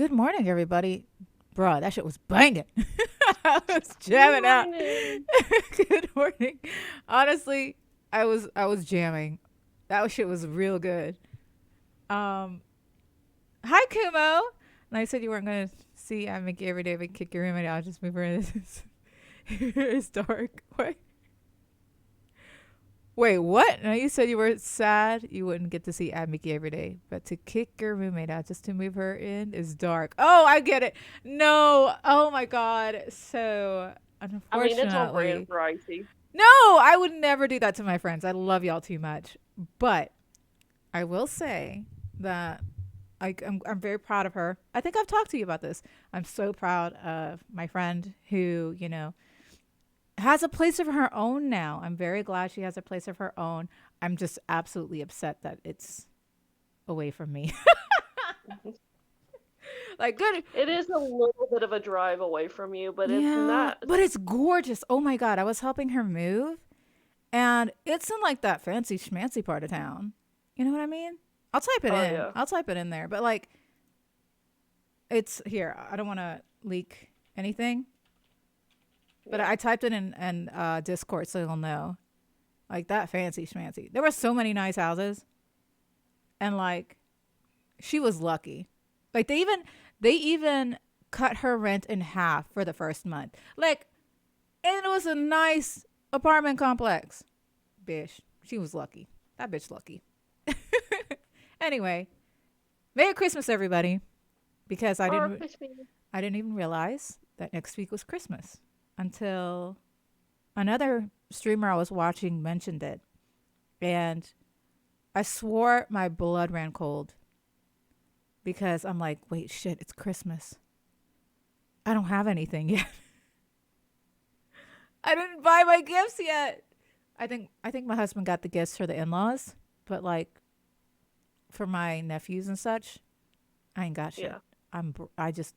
Good morning, everybody. Bruh, that shit was banging. I was Good jamming out. morning. Good morning. Honestly, I was jamming. That shit was real good. Um, Hi Kumo. And I said you weren't gonna see I make you every day but kick your room and I'll just move her in. It's dark. Wait, what? No, you said you were sad you wouldn't get to see Ad Mickey every day, but to kick your roommate out just to move her in is dark. Oh, I get it. No. Oh my god. So, I mean, it's on brand unfortunately, for Icy. no, I would never do that to my friends. I love y'all too much. But I will say that I'm very proud of her. I think I've talked to you about this. I'm so proud of my friend who, has a place of her own now. I'm very glad she has a place of her own. I'm just absolutely upset that it's away from me. Like, good. It is a little bit of a drive away from you, but it's Yeah, not. but it's gorgeous. Oh my God. I was helping her move, and it's in like that fancy schmancy part of town. You know what I mean? I'll type it Oh, in. yeah. I'll type it in there. But like, it's here. I don't want to leak anything, but Yeah. I typed it in Discord so you'll know. Like that fancy schmancy. There were so many nice houses, and like she was lucky. Like they even cut her rent in half for the first month. Like, and it was a nice apartment complex. Bitch, she was lucky. That bitch lucky. Anyway, Merry Christmas, everybody. Because Or Christmas. I didn't even realize that next week was Christmas until another streamer I was watching mentioned it, and I swore my blood ran cold because I'm like, wait, shit, it's Christmas. I don't have anything yet. I didn't buy my gifts yet. I think my husband got the gifts for the in-laws, but like for my nephews and such, I ain't got shit. Yeah. I just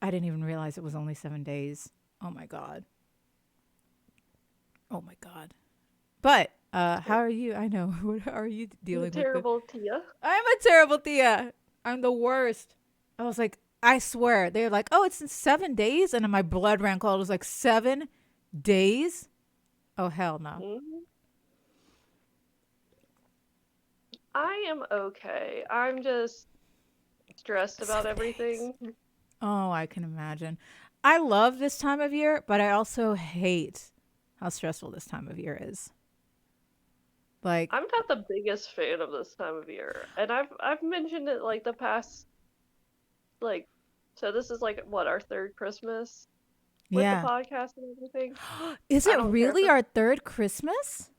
I didn't even realize it was only 7 days. Oh my god. Oh my god. But how are you? I know. What are you The dealing with? terrible Tia. I'm a terrible Thea. I'm the worst. I was like, I swear. They're like, oh, it's in 7 days, and then my blood ran cold. It was like 7 days. Oh hell no. Hmm. I am okay. I'm just stressed about 7 days. everything. Oh, I can imagine. I love this time of year, but I also hate how stressful this time of year is. Like, I'm not the biggest fan of this time of year, and I've mentioned it like the past like. So this is like what our third Christmas with the yeah. podcast and everything. Is I it don't care really for. our third Christmas?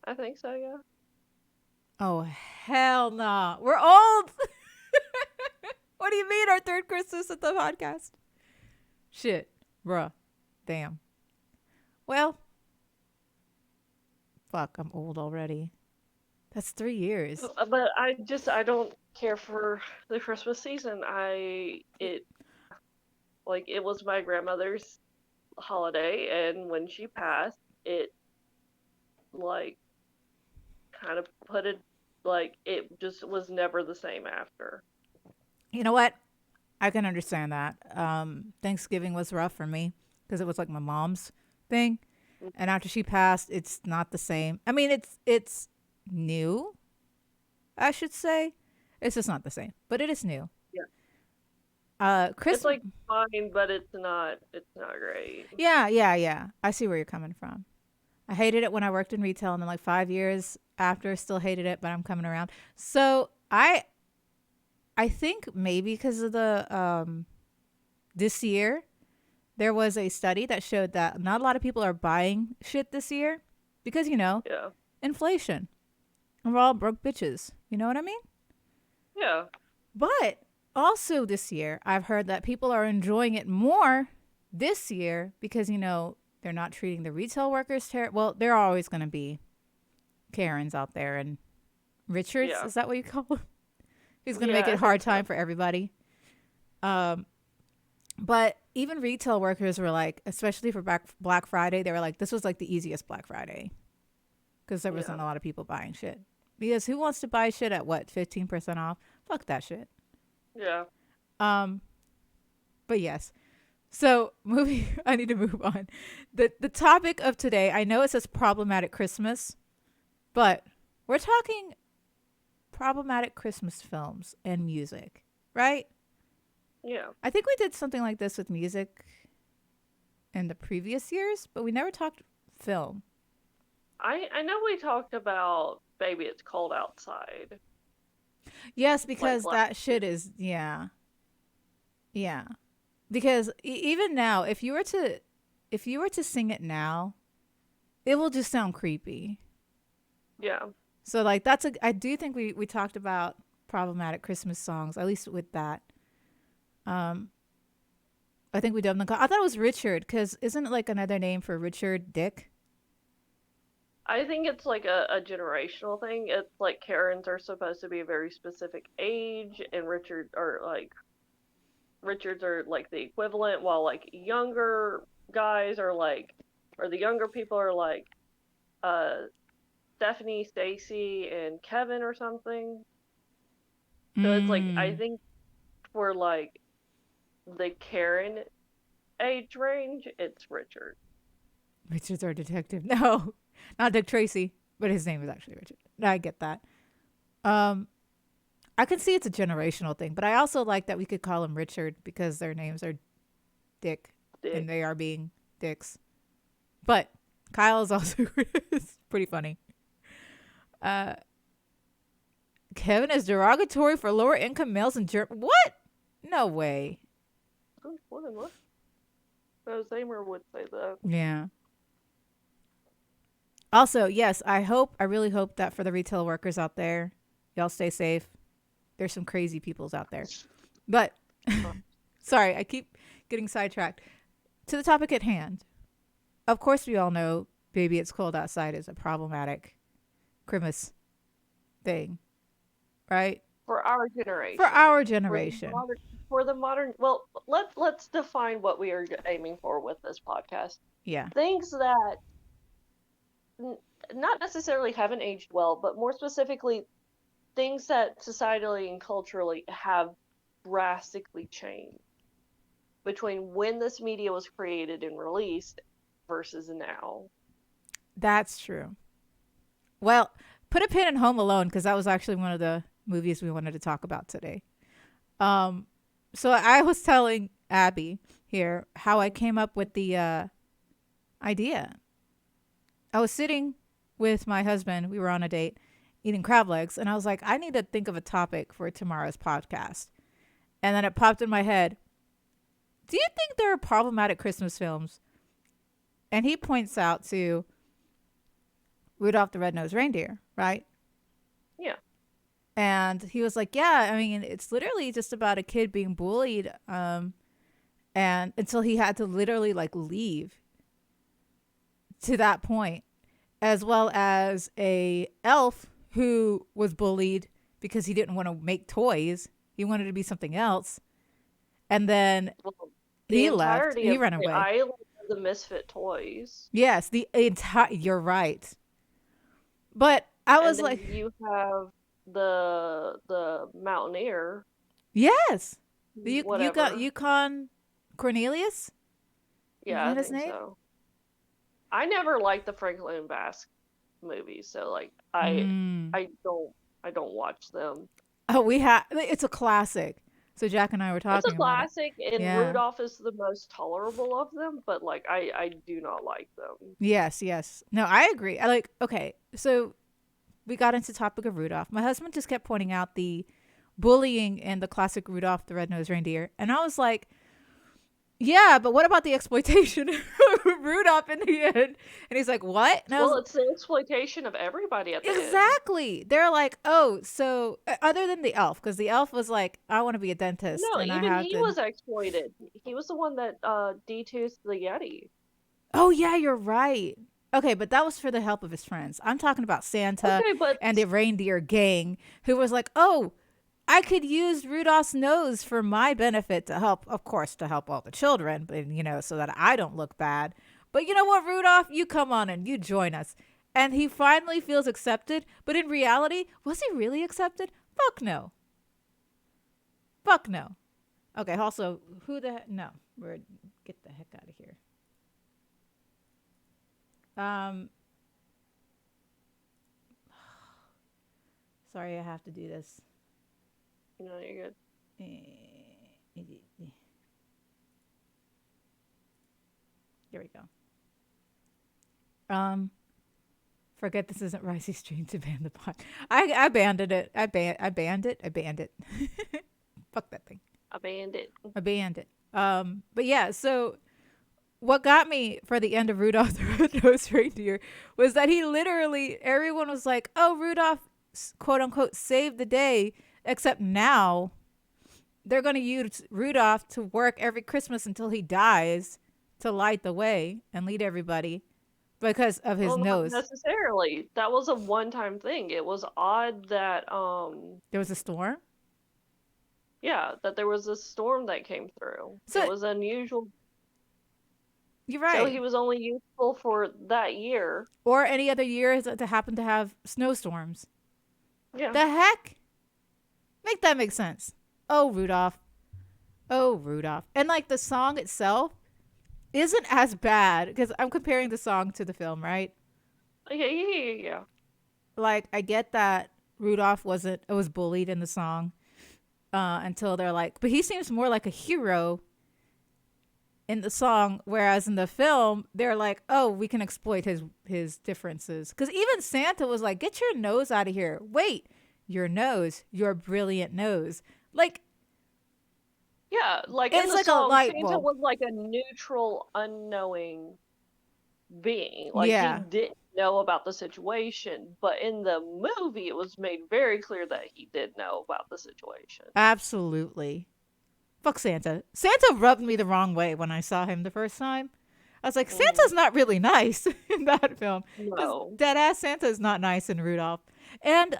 I think so. Yeah. Oh, hell no. We're old. What do you mean our third Christmas at the podcast? Shit. Bruh. Damn. Well, fuck, I'm old already. That's 3 years. But I don't care for the Christmas season. It was my grandmother's holiday, and when she passed, it like kind of put it like it just was never the same after. You know what? I can understand that. Thanksgiving was rough for me because it was like my mom's thing. And after she passed, it's not the same. I mean, it's new, I should say. It's just not the same, but it is new. Yeah, it's Christmas. like fine, but it's not great. Yeah, yeah, yeah. I see where you're coming from. I hated it when I worked in retail, and then like 5 years after, still hated it, but I'm coming around. So I think maybe because of the this year there was a study that showed that not a lot of people are buying shit this year because Yeah, inflation. We're all broke bitches. You know what I mean? yeah, But also this year, I've heard that people are enjoying it more this year because they're not treating the retail workers well. There are always going to be Karens out there and Richards. yeah, Is that what you call them? Who's going to make yeah. it I a hard think time so. for everybody? Um, but even retail workers were like, especially for Black Friday, they were like, this was like the easiest Black Friday because there wasn't Yeah, a lot of people buying shit. Because who wants to buy shit at what 15% off? Fuck that shit. yeah. Um, but yes. So moving, I need to move on. The topic of today, I know it says problematic Christmas, but we're talking problematic Christmas films and music, right? Yeah. I think we did something like this with music in the previous years, but we never talked film. I know we talked about Baby It's Cold Outside. Yes, Like because last that shit is yeah. Yeah. Because even now, if you were to sing it now, it will just sound creepy. Yeah. So like I do think we talked about problematic Christmas songs, at least with that. Um I think we done the I thought it was Richard cuz isn't it like another name for Richard Dick? I think it's like a generational thing. It's like Karens are supposed to be a very specific age, and Richards are like the equivalent, while like younger guys are like, or the younger people are like, uh, Stephanie, Stacy, and Kevin or something. So it's like I Mm. think for like the Karen age range, it's Richard. Richard's our detective. No. Not Dick Tracy, but his name is actually Richard. I get that. Um I can see it's a generational thing, but I also like that we could call him Richard because their names are Dick and Dick. they are being dicks. But Kyle is also it's pretty funny. Uh, Kevin is derogatory for lower income males in Germany. What? No way. What? No, Zamer would say that. Yeah. Also, yes, I really hope that for the retail workers out there, y'all stay safe. There's some crazy peoples out there. But sorry, I keep getting sidetracked. To the topic at hand. Of course, we all know Baby It's Cold Outside is a problematic Christmas thing, right? For our generation. For our For the generation. for the modern, well, let's define what we are aiming for with this podcast. Yeah. Things that not necessarily haven't aged well, but more specifically, things that societally and culturally have drastically changed between when this media was created and released versus now. That's true. Well, put a pin in Home Alone because that was actually one of the movies we wanted to talk about today. So I was telling Abby here how I came up with the idea. I was sitting with my husband. We were on a date eating crab legs. And I was like, I need to think of a topic for tomorrow's podcast. And then it popped in my head. Do you think there are problematic Christmas films? And he points out to Rudolph the Red-Nosed Reindeer, right? Yeah. And he was like, yeah, I mean, it's literally just about a kid being bullied. And until he had to literally like leave to that point, as well as a elf who was bullied because he didn't want to make toys. He wanted to be something else. And then Well, he left. He ran away. Island of the Misfit Toys. Yes, the entire. You're right. But I was and then like, you have the Mountaineer. yes, you Whatever. got Yukon Cornelius. Yeah, Is that I his think name? so. I never liked the Franklin and Bask movies, so like I don't watch them. Oh, it's a classic. So Jack and I were talking It's a about it. classic, and Yeah. Rudolph is the most tolerable of them, but like I do not like them. Yes. No, I agree. I like. Okay, so we got into topic of Rudolph. My husband just kept pointing out the bullying in the classic Rudolph the Red-Nosed Reindeer, and I was like, yeah, but what about the exploitation of Rudolph in the end? And he's like, what? And Well, it's the exploitation of everybody at the end. exactly. They're like, oh, so other than the elf, because the elf was like, I want to be a dentist. No, and even he was exploited. He was the one that detoothed the Yeti. Oh yeah, you're right. Okay, but that was for the help of his friends. I'm talking about Santa and the reindeer gang who was like, oh, I could use Rudolph's nose for my benefit to help, of course, to help all the children, but so that I don't look bad. But you know what, Rudolph, you come on and you join us. And he finally feels accepted, but in reality, was he really accepted? Fuck no. Okay. Also, who the no? We're get the heck out of here. Um, sorry, I have to do this. No, you're good. Here we go. Forget this isn't Ricey Stream to ban the pot. I banned it. I banned it. I banned it. Fuck that thing. A bandit. I banned it. But yeah, so what got me for the end of Rudolph the Red-Nosed Reindeer was that he literally, everyone was like, oh, Rudolph, quote unquote, saved the day, except now they're going to use Rudolph to work every Christmas until he dies to light the way and lead everybody because of his Well, nose. not necessarily. That was a one-time thing. It was odd that There was a storm. yeah, that there was a storm that came through. So it was unusual. you're right. So he was only useful for that year. Or any other years that happen to have snowstorms. Yeah. The heck? Make that make sense. Oh, Rudolph. Oh, Rudolph. And like the song itself isn't as bad because I'm comparing the song to the film, right? Yeah. Like I get that Rudolph was bullied in the song until they're like, but he seems more like a hero in the song, whereas in the film they're like, oh, we can exploit his differences. Because even Santa was like, get your nose out of here. Wait, your nose, your brilliant nose. Like, yeah, like it's in the like song, a light Santa bulb. was like a neutral, unknowing being. Like Yeah, he didn't know about the situation, but in the movie, it was made very clear that he did know about the situation. absolutely. Fuck Santa. Santa rubbed me the wrong way when I saw him the first time. I was like, Santa's not really nice in that film. Because No. deadass Santa is not nice in Rudolph. And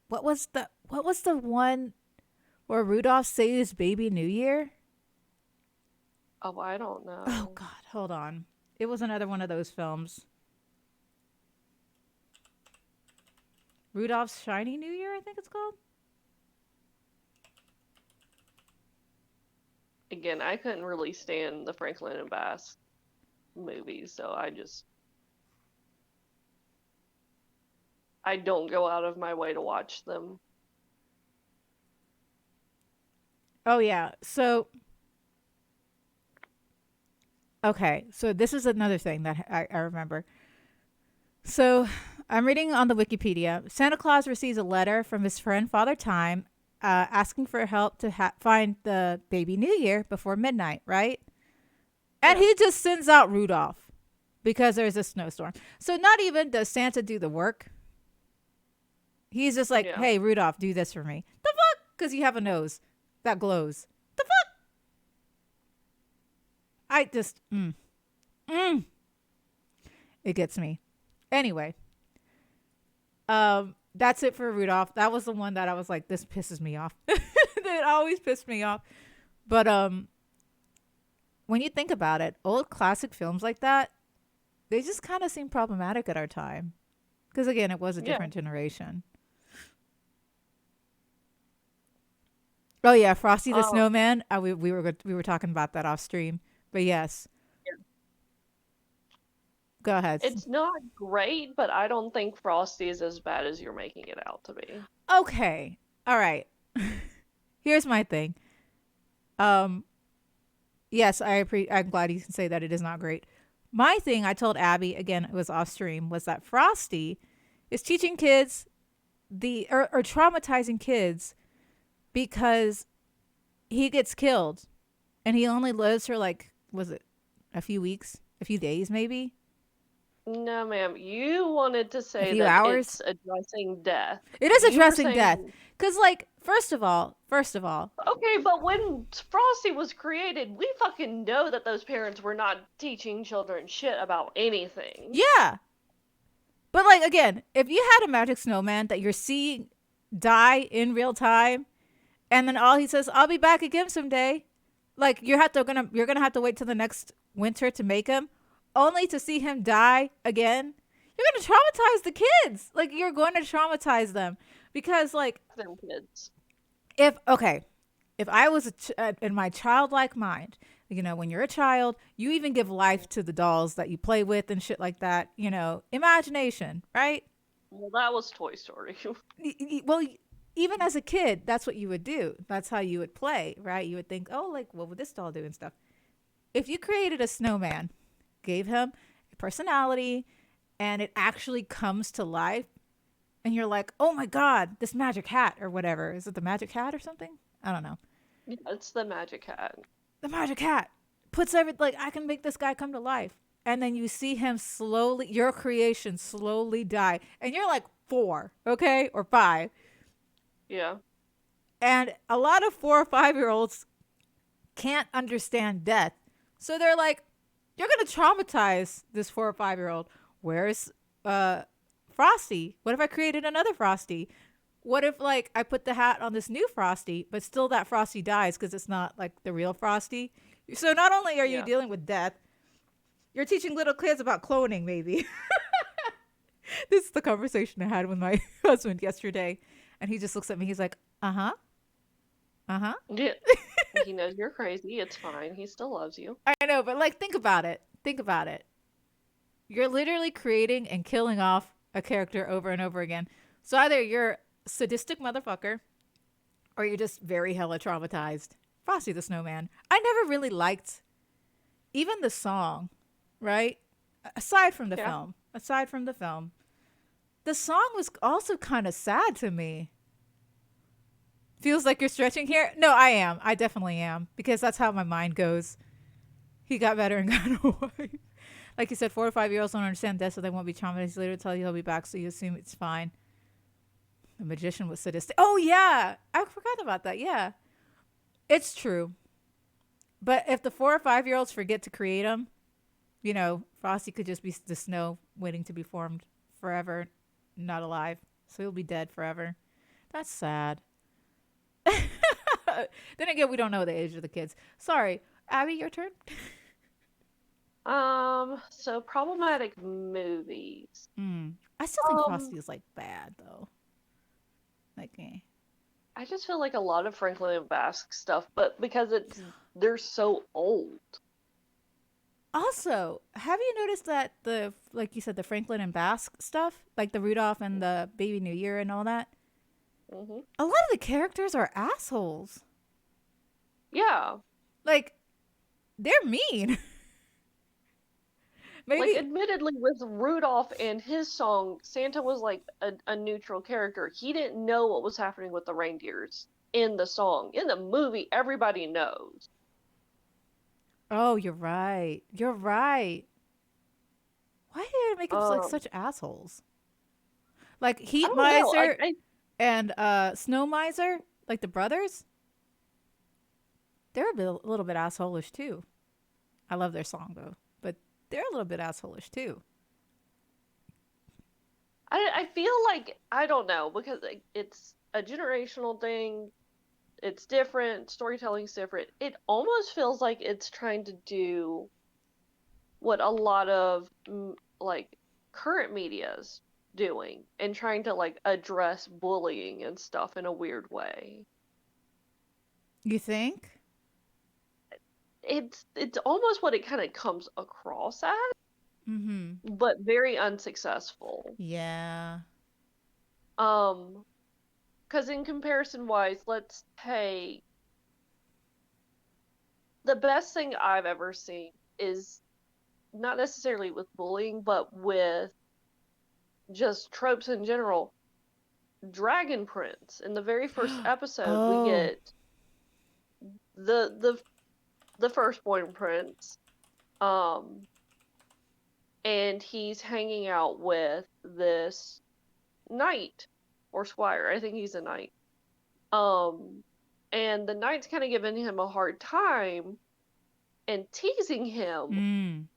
what was the one where Rudolph saves Baby New Year? Oh, I don't know. Oh God, hold on. It was another one of those films. Rudolph's Shiny New Year, I think it's called. Again, I couldn't really stand the Franklin and Bass movies, so I don't go out of my way to watch them. Oh yeah. So okay, so this is another thing that I remember. So I'm reading on the Wikipedia. Santa Claus receives a letter from his friend Father Time asking for help to find the baby New Year before midnight, right? And Yeah. he just sends out Rudolph because there's a snowstorm. So not even does Santa do the work. He's just like, Yeah. hey, Rudolph, do this for me. The fuck? Because you have a nose that glows. The fuck? I just, it gets me. Anyway, that's it for Rudolph. That was the one that I was like, this pisses me off. It always pissed me off. But when you think about it, old classic films like that, they just kind of seem problematic at our time. Because again, it was a Yeah. different generation. Oh yeah, Frosty the Oh. Snowman. We were talking about that off stream, but yes. Yeah. Go ahead. It's not great, but I don't think Frosty is as bad as you're making it out to be. Okay. All right. Here's my thing. Yes, I'm glad you can say that it is not great. My thing, I told Abby again, it was off stream, was that Frosty is teaching kids or traumatizing kids because he gets killed and he only lives for like, was it a few weeks, a few days maybe? No, ma'am. You wanted to say few that hours? it's addressing death. It is You were addressing death. saying- Because like, first of all, Okay, but when Frosty was created, we fucking know that those parents were not teaching children shit about anything. yeah. But like, again, if you had a magic snowman that you're seeing die in real time, and then all he says, I'll be back again someday. Like you're gonna have to wait till the next winter to make him, only to see him die again. You're gonna traumatize the kids. Like you're going to traumatize them because like Them kids. If I was in my childlike mind, you know, when you're a child, you even give life to the dolls that you play with and shit like that. You know, imagination, right? Well, that was Toy Story. Well, even as a kid, that's what you would do. That's how you would play, right? You would think, oh, like, what would this doll do and stuff. If you created a snowman, gave him a personality, and it actually comes to life, and you're like, oh my God, this magic hat or whatever. Is it the magic hat or something? I don't know. Yeah, it's the Magic Hat. The magic hat puts every, like, I can make this guy come to life. And then you see him slowly, your creation slowly die. And you're like 4, okay? Or 5. Yeah. And a lot of 4 or 5 year olds can't understand death. So they're like, you're going to traumatize this 4 or 5 year old. Where's Frosty? What if I created another Frosty? What if, like, I put the hat on this new Frosty, but still that Frosty dies because it's not like the real Frosty? So not only are you Yeah. dealing with death, you're teaching little kids about cloning, maybe. This is the conversation I had with my husband yesterday. And he just looks at me. He's like, uh huh. Uh huh. Yeah. He knows you're crazy. It's fine. He still loves you. I know, but like, think about it. Think about it. You're literally creating and killing off a character over and over again. So either you're a sadistic motherfucker or you're just very hella traumatized. Frosty the Snowman. I never really liked even the song, right? Aside from the Yeah. film. Aside from the film. The song was also kind of sad to me. Feels like you're stretching here? No, I am. I definitely am. Because that's how my mind goes. He got better and got away. Like you said, 4 or 5 year olds don't understand death, so they won't be traumatized. Later tell you he'll be back, so you assume it's fine. The magician was sadistic. Oh, yeah. I forgot about that. Yeah. It's true. But if the 4 or 5 year olds forget to create him, you know, Frosty could just be the snow waiting to be formed forever, not alive. So he'll be dead forever. That's sad. Then again, we don't know the age of the kids. Sorry. Abby, your turn? So problematic movies. I still think Um, Frosty is like bad though. Like, I just feel like a lot of Franklin and Basque stuff, but because they're so old. Also, have you noticed that the, like you said, the Franklin and Basque stuff, like the Rudolph and the Baby New Year and all that, Hmm. a lot of the characters are assholes. Yeah. Like, they're mean. Like, Maybe. admittedly, with Rudolph and his song, Santa was like a neutral character. He didn't know what was happening with the reindeers in the song. In the movie, everybody knows. Oh, you're right. You're right. Why did they make them like Um, such assholes? Like I Heat don't know. Miser and Snow Miser, like the brothers, they're a little bit assholeish too. I love their song though, but they're a little bit assholeish too. I feel like, I don't know, because it's a generational thing. It's different. Storytelling's different. It almost feels like it's trying to do what a lot of like current media's doing and trying to like address bullying and stuff in a weird way. You think? It's almost what it kind of comes across as, Mm-hmm. but very unsuccessful. Yeah. Because in comparison wise, let's take the best thing I've ever seen is not necessarily with bullying, but with just tropes in general. Dragon Prince. In the very first episode, we Oh. get the firstborn prince, um, and he's hanging out with this knight or squire. I think he's a knight. And the knight's kind of giving him a hard time and teasing him,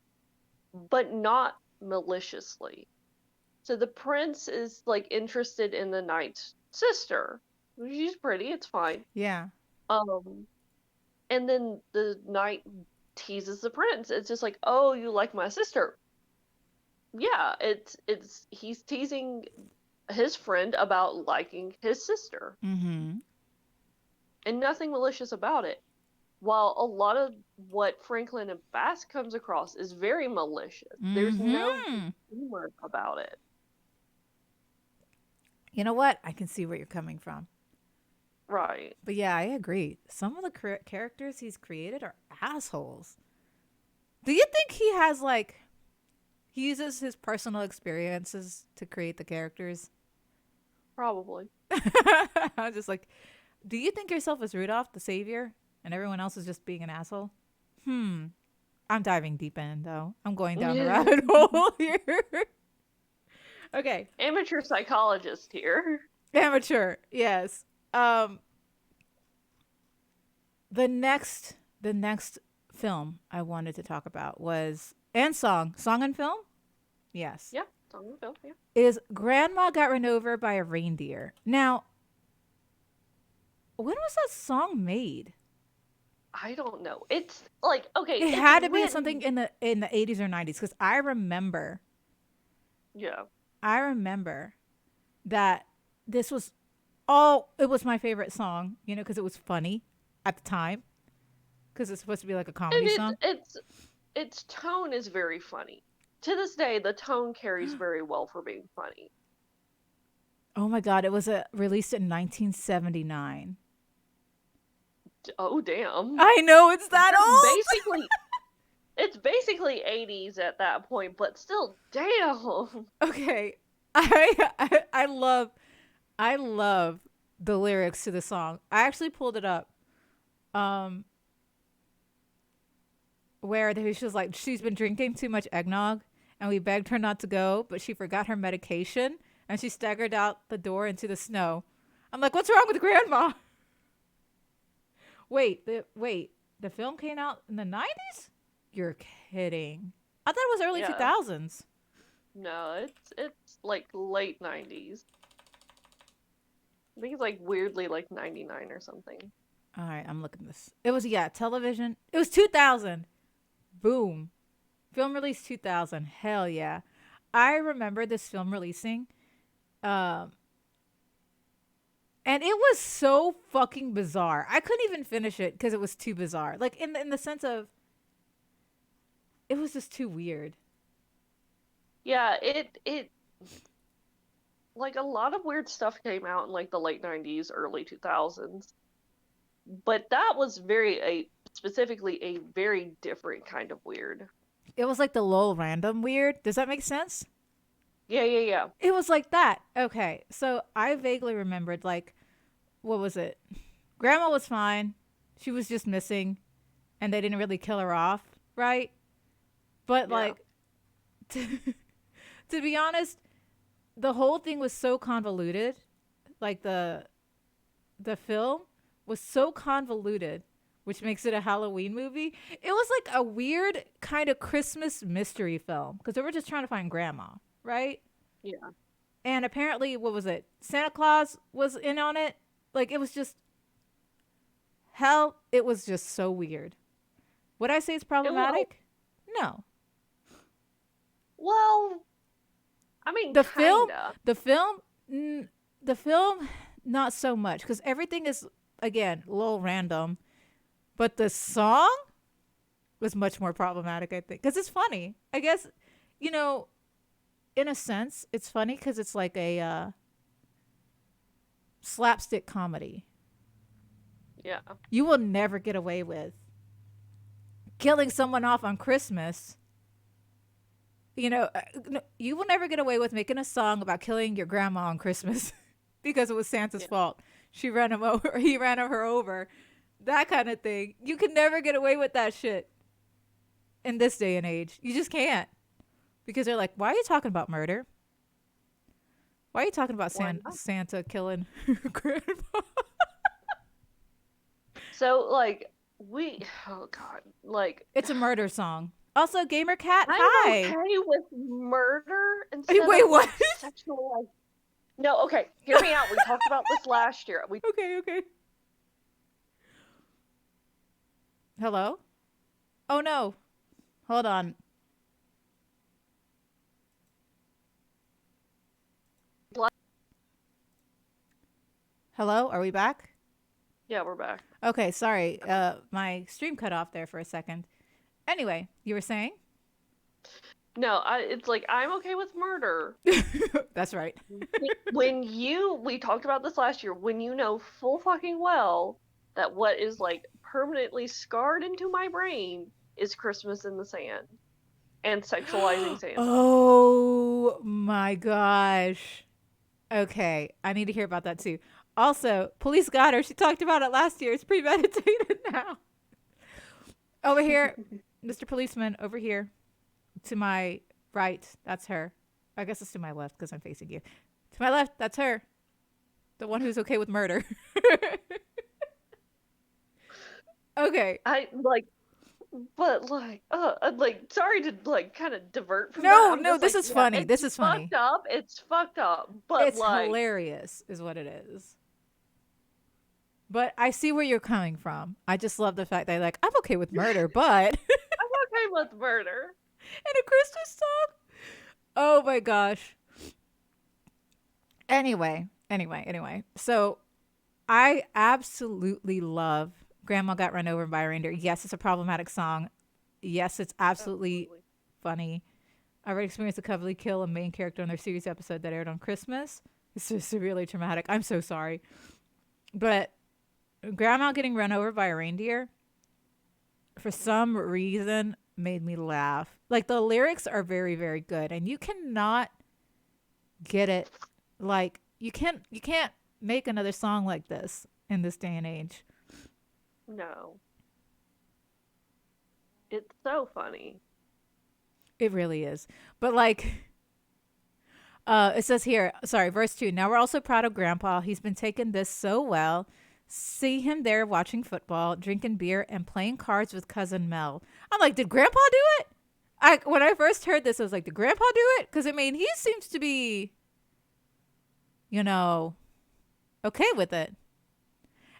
Mm. but not maliciously. So the prince is like interested in the knight's sister. She's pretty, it's fine. Yeah. Um, and then the knight teases the prince. It's just like, "Oh, you like my sister?" Yeah, it's he's teasing his friend about liking his sister. Mm-hmm. and nothing malicious about it. While a lot of what Franklin and Bass comes across is very malicious. There's no Mm-hmm. humor about it. You know what? I can see where you're coming from. Right. But yeah, I agree. Some of the characters he's created are assholes. Do you think he has like he uses his personal experiences to create the characters? Probably. I'm just like, do you think yourself as Rudolph, the savior, and everyone else is just being an asshole? Hmm. I'm diving deep in though. I'm going down the rabbit hole here. Okay. Amateur psychologist here. Amateur. Yes. Um the next film I wanted to talk about was and song and film. Yes, Yeah, it's on the bill. Yeah. is Grandma Got Run Over by a Reindeer. Now, when was that song made? I don't know. It's like okay, It it's had to be written. something in the 80s or 90s because Yeah. I remember that this was all it was my favorite song, you know, because it was funny at the time because it's supposed to be like a And comedy song. its tone is very funny. To this day, the tone carries very well for being funny. Oh my god, it was released in 1979. Oh damn. I know it's that old. Basically, it's basically 80s at that point, but still, damn. Okay. I love the lyrics to the song. I actually pulled it up. Um where she was like she's been drinking too much eggnog and we begged her not to go, but she forgot her medication and she staggered out the door into the snow. I'm like, "What's wrong with grandma?" The film came out in the 90s? You're kidding. I thought it was early Yeah. 2000s. No, it's like late 90s. I think it's like weirdly like 99 or something. All right, I'm looking this. It was television. It was 2000. Boom. Film release 2000. Hell yeah. I remember this film releasing. Um and it was so fucking bizarre. I couldn't even finish it because it was too bizarre. Like in the sense of it was just too weird. Yeah, it like a lot of weird stuff came out in like the late 90s, early 2000s. But that was specifically a very different kind of weird. It was like the low random weird. Does that make sense? Yeah. It was like that. Okay. So I vaguely remembered like what was it? Grandma was fine. She was just missing and they didn't really kill her off, right? But Yeah. like to be honest, the whole thing was so convoluted. Like the film was so convoluted, which makes it a Halloween movie. It was like a weird kind of Christmas mystery film because they were just trying to find grandma, right? Yeah. And apparently, what was it? Santa Claus was in on it. Like it was just hell. It was just so weird. Would I say it's problematic? No. Well, I mean, The film, kinda. the film, the film, not so much because everything is again a little random. But the song was much more problematic, I think, because it's funny. I guess, you know, in a sense, it's funny because it's like a slapstick comedy. Yeah. You will never get away with killing someone off on Christmas. You know, you will never get away with making a song about killing your grandma on Christmas because it was Santa's fault. She ran him over. He ran her over. That kind of thing. You can never get away with that shit in this day and age. You just can't. Because they're like, why are you talking about murder? Why are you talking about Santa killing grandma? So like oh god, like It's a murder song. Also, Gamer Cat, I'm hi. okay with murder instead Wait, of what? like, sexual. No, okay. Hear me out. We talked about this last year. Okay. Hello? Oh no. Hold on. Hello? Are we back? Yeah, we're back. Okay, sorry. My stream cut off there for a second. Anyway, you were saying? No, it's like I'm okay with murder. That's right. We talked about this last year, when you know full fucking well that what is like permanently scarred into my brain is Christmas in the Sand and sexualizing Santa. Oh my gosh. Okay, I need to hear about that too. Also, police got her. She talked about it last year. It's premeditated now. Over here, Mr. Policeman, over here. To my right, that's her. I guess it's to my left because I'm facing you. To my left, that's her. The one who's okay with murder. Okay. Sorry to like kind of divert from that. No, I'm no, just this like, is yeah, funny. it's This is funny. fucked up. It's fucked up, but It's like, hilarious, is what it is. But I see where you're coming from. I just love the fact that like I'm okay with murder, but I'm okay with murder. in a Christmas song. Oh my gosh. Anyway. So I absolutely love Grandma Got Run Over by a Reindeer. Yes, it's a problematic song. Yes, it's absolutely funny. I already experienced a coverly kill a main character on their series episode that aired on Christmas. It's just really traumatic. I'm so sorry. But Grandma getting run over by a reindeer, for some reason, made me laugh. Like, the lyrics are very, very good. And you cannot get it. Like, you can't make another song like this in this day and age. No. It's so funny. It really is. But like, it says here, sorry, verse 2. Now we're also proud of Grandpa. He's been taking this so well. See him there watching football, drinking beer, and playing cards with cousin Mel. I'm like, did Grandpa do it? When I first heard this, I was like, did Grandpa do it? Because, I mean, he seems to be, okay with it.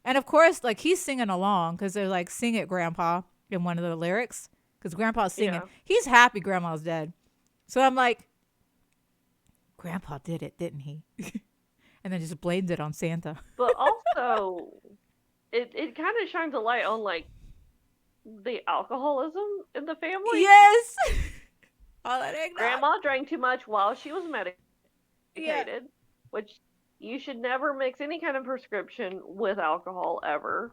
And, of course, like, he's singing along because they're like, sing it, Grandpa, in one of the lyrics. Because Grandpa's singing. Yeah. He's happy Grandma's dead. So I'm like, Grandpa did it, didn't he? And then just blamed it on Santa. But also, it kind of shines a light on like the alcoholism in the family. Yes. All that eggnog. Grandma drank too much while she was medicated, Yeah. which you should never mix any kind of prescription with alcohol ever.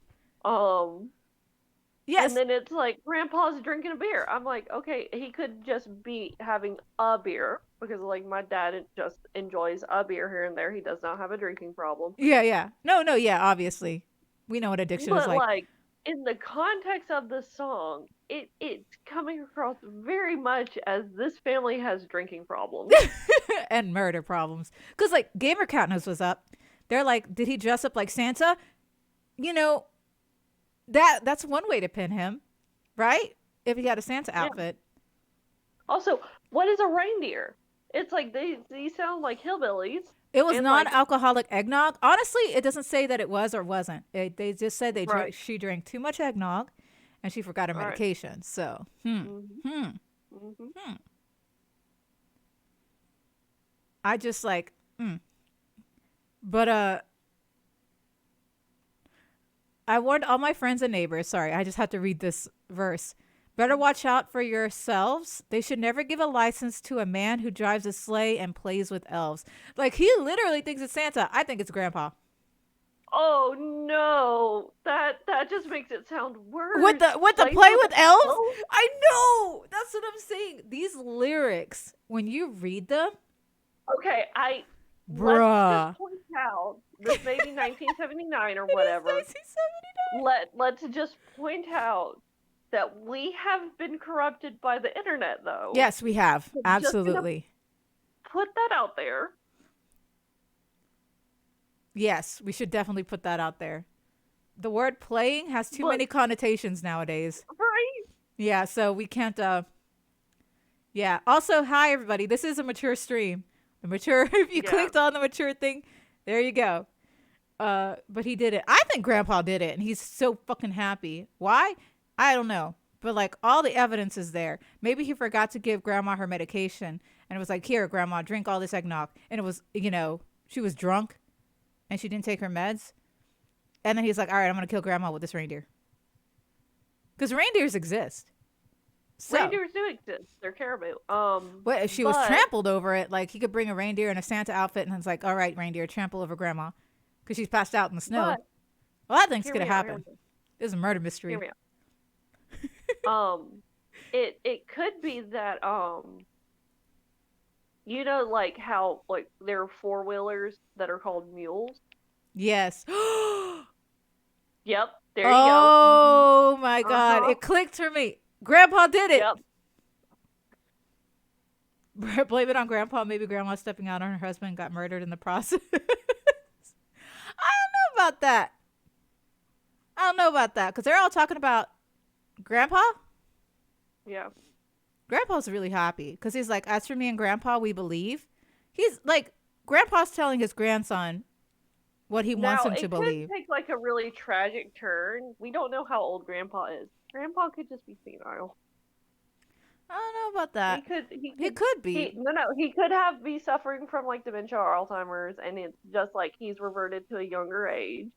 Yes. And then it's like Grandpa's drinking a beer. I'm like, okay, he could just be having a beer because like my dad just enjoys a beer here and there. He does not have a drinking problem. Yeah. No, yeah, obviously. We know what addiction is But like. like in the context of the song, it's coming across very much as this family has drinking problems. And murder problems. Because, like, Gamer Katniss was up. They're like, did he dress up like Santa? That's one way to pin him, right? If he had a Santa outfit. Also, what is a reindeer? It's like these sound like hillbillies. It was And, non-alcoholic eggnog. Honestly, it doesn't say that it was or wasn't. They just said Right. she drank too much eggnog, and she forgot her Right. medication. So, Mm-hmm. I just like, But I warned all my friends and neighbors. Sorry, I just had to read this verse. Better watch out for yourselves. They should never give a license to a man who drives a sleigh and plays with elves. Like, he literally thinks it's Santa. I think it's Grandpa. Oh no, that just makes it sound worse. With the play with elves? I know. That's what I'm saying. These lyrics, when you read them, Okay, bruh. let's just point out this may be 1979 or whatever. It is 1979. Let's just point out that we have been corrupted by the internet, though. Yes, we have. So just gonna Absolutely. Put that out there. Yes, we should definitely put that out there. The word playing has too Look. many connotations nowadays. Right? Yeah, so we can't yeah. Also, hi everybody. This is a mature stream. The mature if you Yeah. clicked on the mature thing, there you go. But he did it. I think Grandpa did it and he's so fucking happy. Why? I don't know. But like all the evidence is there. Maybe he forgot to give Grandma her medication and it was like, "Here, Grandma, drink all this eggnog." And it was, she was drunk and she didn't take her meds. And then he's like, all right, I'm going to kill grandma with this reindeer. Because reindeers exist. So, Reindeers do exist. They're caribou. what if she was But trampled over it? Like, he could bring a reindeer in a Santa outfit and it's like, all right, reindeer, trample over grandma. Because she's passed out in the snow. but Well, that thing's hear going me to out. Hear happen. me This is a murder out. mystery. Hear me out. It could be that you know, like how like there are 4-wheelers that are called mules. Yes. Yep. There you go. Oh, my God. Uh-huh. It clicked for me. Grandpa did it. Yep. Blame it on grandpa. Maybe grandma stepping out on her husband got murdered in the process. I don't know about that. I don't know about that because they're all talking about grandpa. Yeah. Grandpa's really happy because he's like, as for me and grandpa, we believe. He's like, grandpa's telling his grandson what he wants Now him to it believe. could take like a really tragic turn. We don't know how old Grandpa is. Grandpa could just be senile. I don't know about that. He could be. He could be suffering from like dementia or Alzheimer's, and it's just like he's reverted to a younger age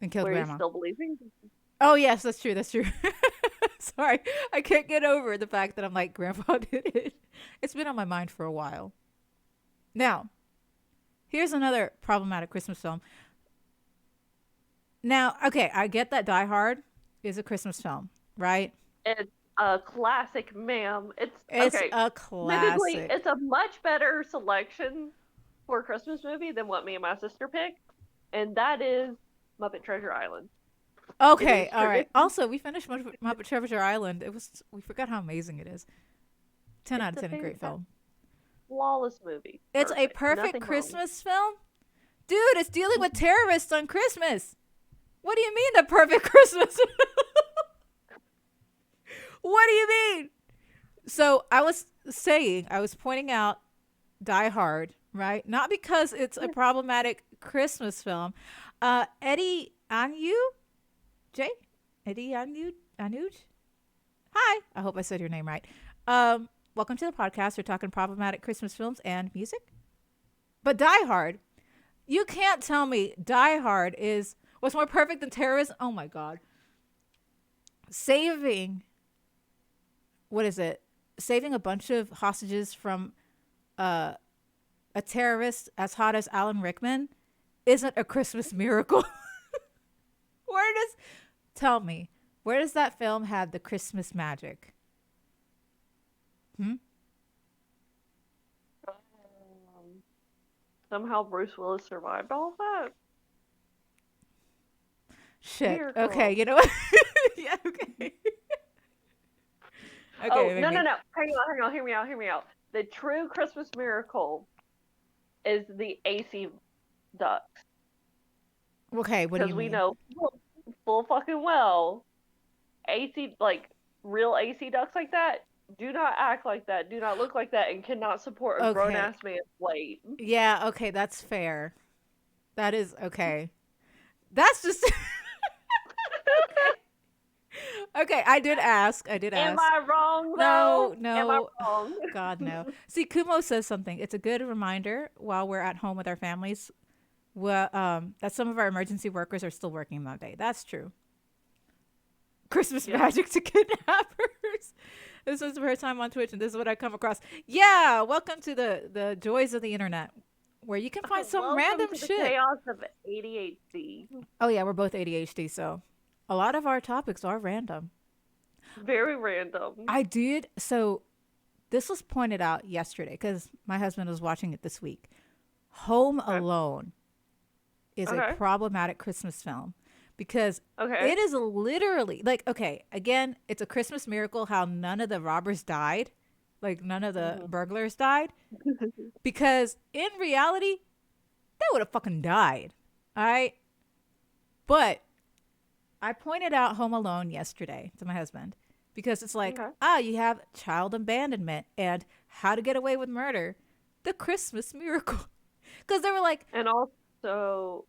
And killed where grandma. he's still believing. Oh, yes, that's true. That's true. Sorry. I can't get over the fact that I'm like, grandpa did it. It's been on my mind for a while. Now, here's another problematic Christmas film. Now, okay, I get that Die Hard is a Christmas film, right? It's a classic, ma'am. It's okay. a Admittedly, classic. it's a much better selection for a Christmas movie than what me and my sister picked, and that is Muppet Treasure Island. Okay, all right. Also, we finished Muppet Treasure Island. We forgot how amazing it is. 10 out of 10, a great film. Flawless movie. It's a perfect Christmas film? Dude, it's dealing with terrorists on Christmas. What do you mean the perfect Christmas? What do you mean? So I was pointing out Die Hard, right? Not because it's a problematic Christmas film. Eddie Anuj? Eddie Anuj? Hi. I hope I said your name right. Welcome to the podcast. We're talking problematic Christmas films and music. But Die Hard, you can't tell me Die Hard was more perfect than terrorism. Oh my God. Saving a bunch of hostages from a terrorist as hot as Alan Rickman isn't a Christmas miracle. Tell me, where does that film have the Christmas magic? Somehow Bruce Willis survived all of that. Shit. Miracle. Okay, you know what? Yeah, okay. Okay, no. Hang on. Hear me out. The true Christmas miracle is the AC ducks. Okay, what do you mean? Because we know full fucking well, AC, like, real AC ducks like that do not act like that, do not look like that, and cannot support a grown-ass man's weight. Yeah, okay, that's fair. That is, okay. That's just... Okay, I did ask. Am I wrong, though? No. Am I wrong? God, no. See, Kumo says something. It's a good reminder while we're at home with our families that some of our emergency workers are still working that day. That's true. Christmas magic to kidnappers. This was the first time on Twitch, and this is what I come across. Yeah, welcome to the joys of the internet, where you can find some random to the shit. Chaos of ADHD. Oh yeah, we're both ADHD, so a lot of our topics are random. Very random. So this was pointed out yesterday because my husband was watching it this week. Home Alone is a problematic Christmas film because it is literally like, okay, again, it's a Christmas miracle how none of the robbers died. Like none of the burglars died. Because in reality, they would have fucking died. All right. But I pointed out Home Alone yesterday to my husband because it's like, you have child abandonment and How to Get Away with Murder, the Christmas miracle. Because they were like... And also,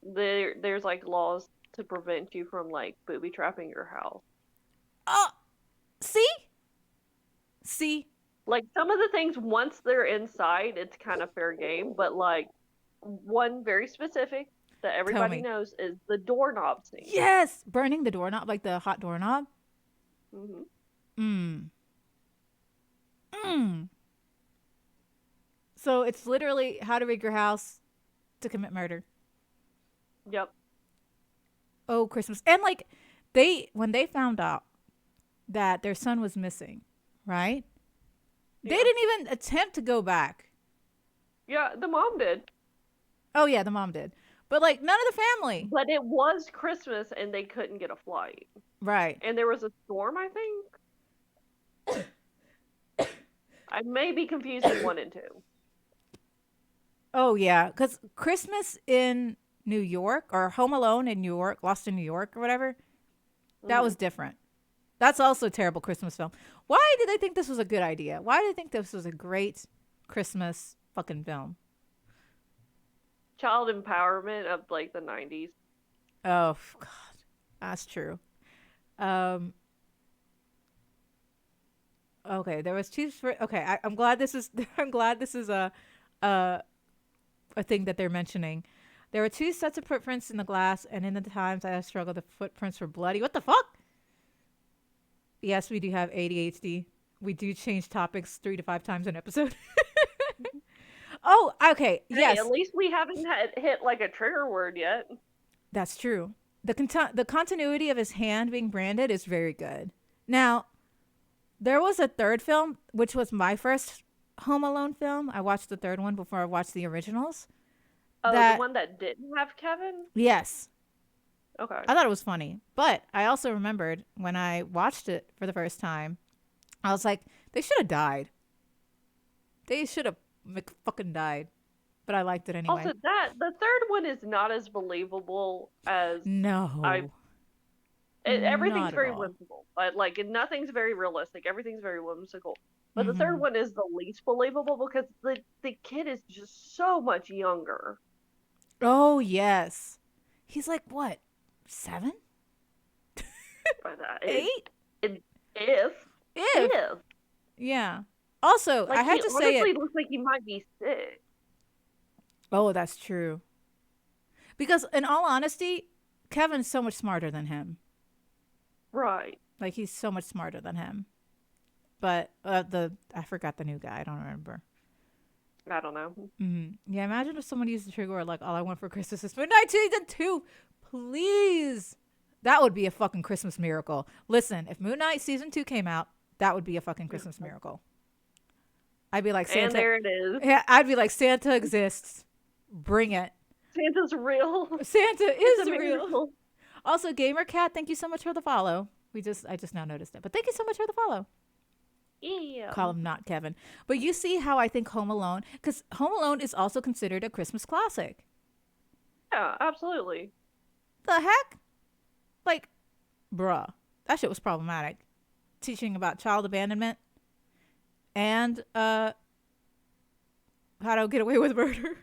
there's like laws to prevent you from like booby trapping your house. See? Like some of the things, once they're inside, it's kind of fair game. But like one very specific that Tell everybody me. knows is the doorknob scene. Yes, burning the doorknob, like the hot doorknob. Hmm. Mm. Mm. So it's literally how to rig your house to commit murder. Yep. Oh, Christmas. And like they when they found out that their son was missing, right? They Yeah. didn't even attempt to go back. Yeah, the mom did. Oh yeah, the mom did. But like none of the family. But it was Christmas and they couldn't get a flight. Right. And there was a storm, I think. I may be confusing one and two. Oh yeah, cuz Christmas in New York or Home Alone in New York, Lost in New York or whatever, that Hmm. was different. That's also a terrible Christmas film. Why did they think this was a good idea? Why did they think this was a great Christmas fucking film? Child empowerment of like the 90s. Oh God, that's true. Um, okay, there was two. Okay, I'm glad this is. I'm glad this is a a thing that they're mentioning. There were two sets of footprints in the glass, and in the times I have struggled, the footprints were bloody. What the fuck? Yes, we do have ADHD. We do change topics 3 to 5 times an episode. Oh, okay. Hey, at Yes, least we haven't hit like a trigger word yet. that's true. The continuity of his hand being branded is very good. Now, there was a third film, which was my first Home Alone film. I watched the third one before I watched the originals. Oh, the That one that didn't have Kevin? yes, Okay. I thought it was funny, but I also remembered when I watched it for the first time, I was like, they should have died. They should have fucking died. But I liked it anyway. Also, the third one is not as believable as I. No, Everything's not at very all. whimsical, but like nothing's very realistic. Everything's very whimsical. But the third Hmm. one is the least believable because the kid is just so much younger. Oh yes, he's like what, 7, But 8? if If if yeah. Also, like I he had to say honestly it. looks like he might be sick. Oh, that's true. Because in all honesty, Kevin's so much smarter than him. Right. Like he's so much smarter than him. But the I forgot the new guy. I don't remember. I don't know. Yeah, imagine if someone used the trigger word like all I want for Christmas is Midnight Season 2. Please. That would be a fucking Christmas miracle. Listen, if Moon Knight Season 2 came out, that would be a fucking Christmas miracle. I'd be like And Santa. there it is. Yeah, I'd be like Santa exists. Bring it. Santa's real. Santa It's is a real. miracle. Also, Gamer Cat, thank you so much for the follow. I just now noticed it. But thank you so much for the follow. Yeah. Call him not Kevin. But you see how I think Home Alone, because Home Alone is also considered a Christmas classic. Yeah, absolutely. The heck? Like, bruh, that shit was problematic. Teaching about child abandonment and how to get away with murder.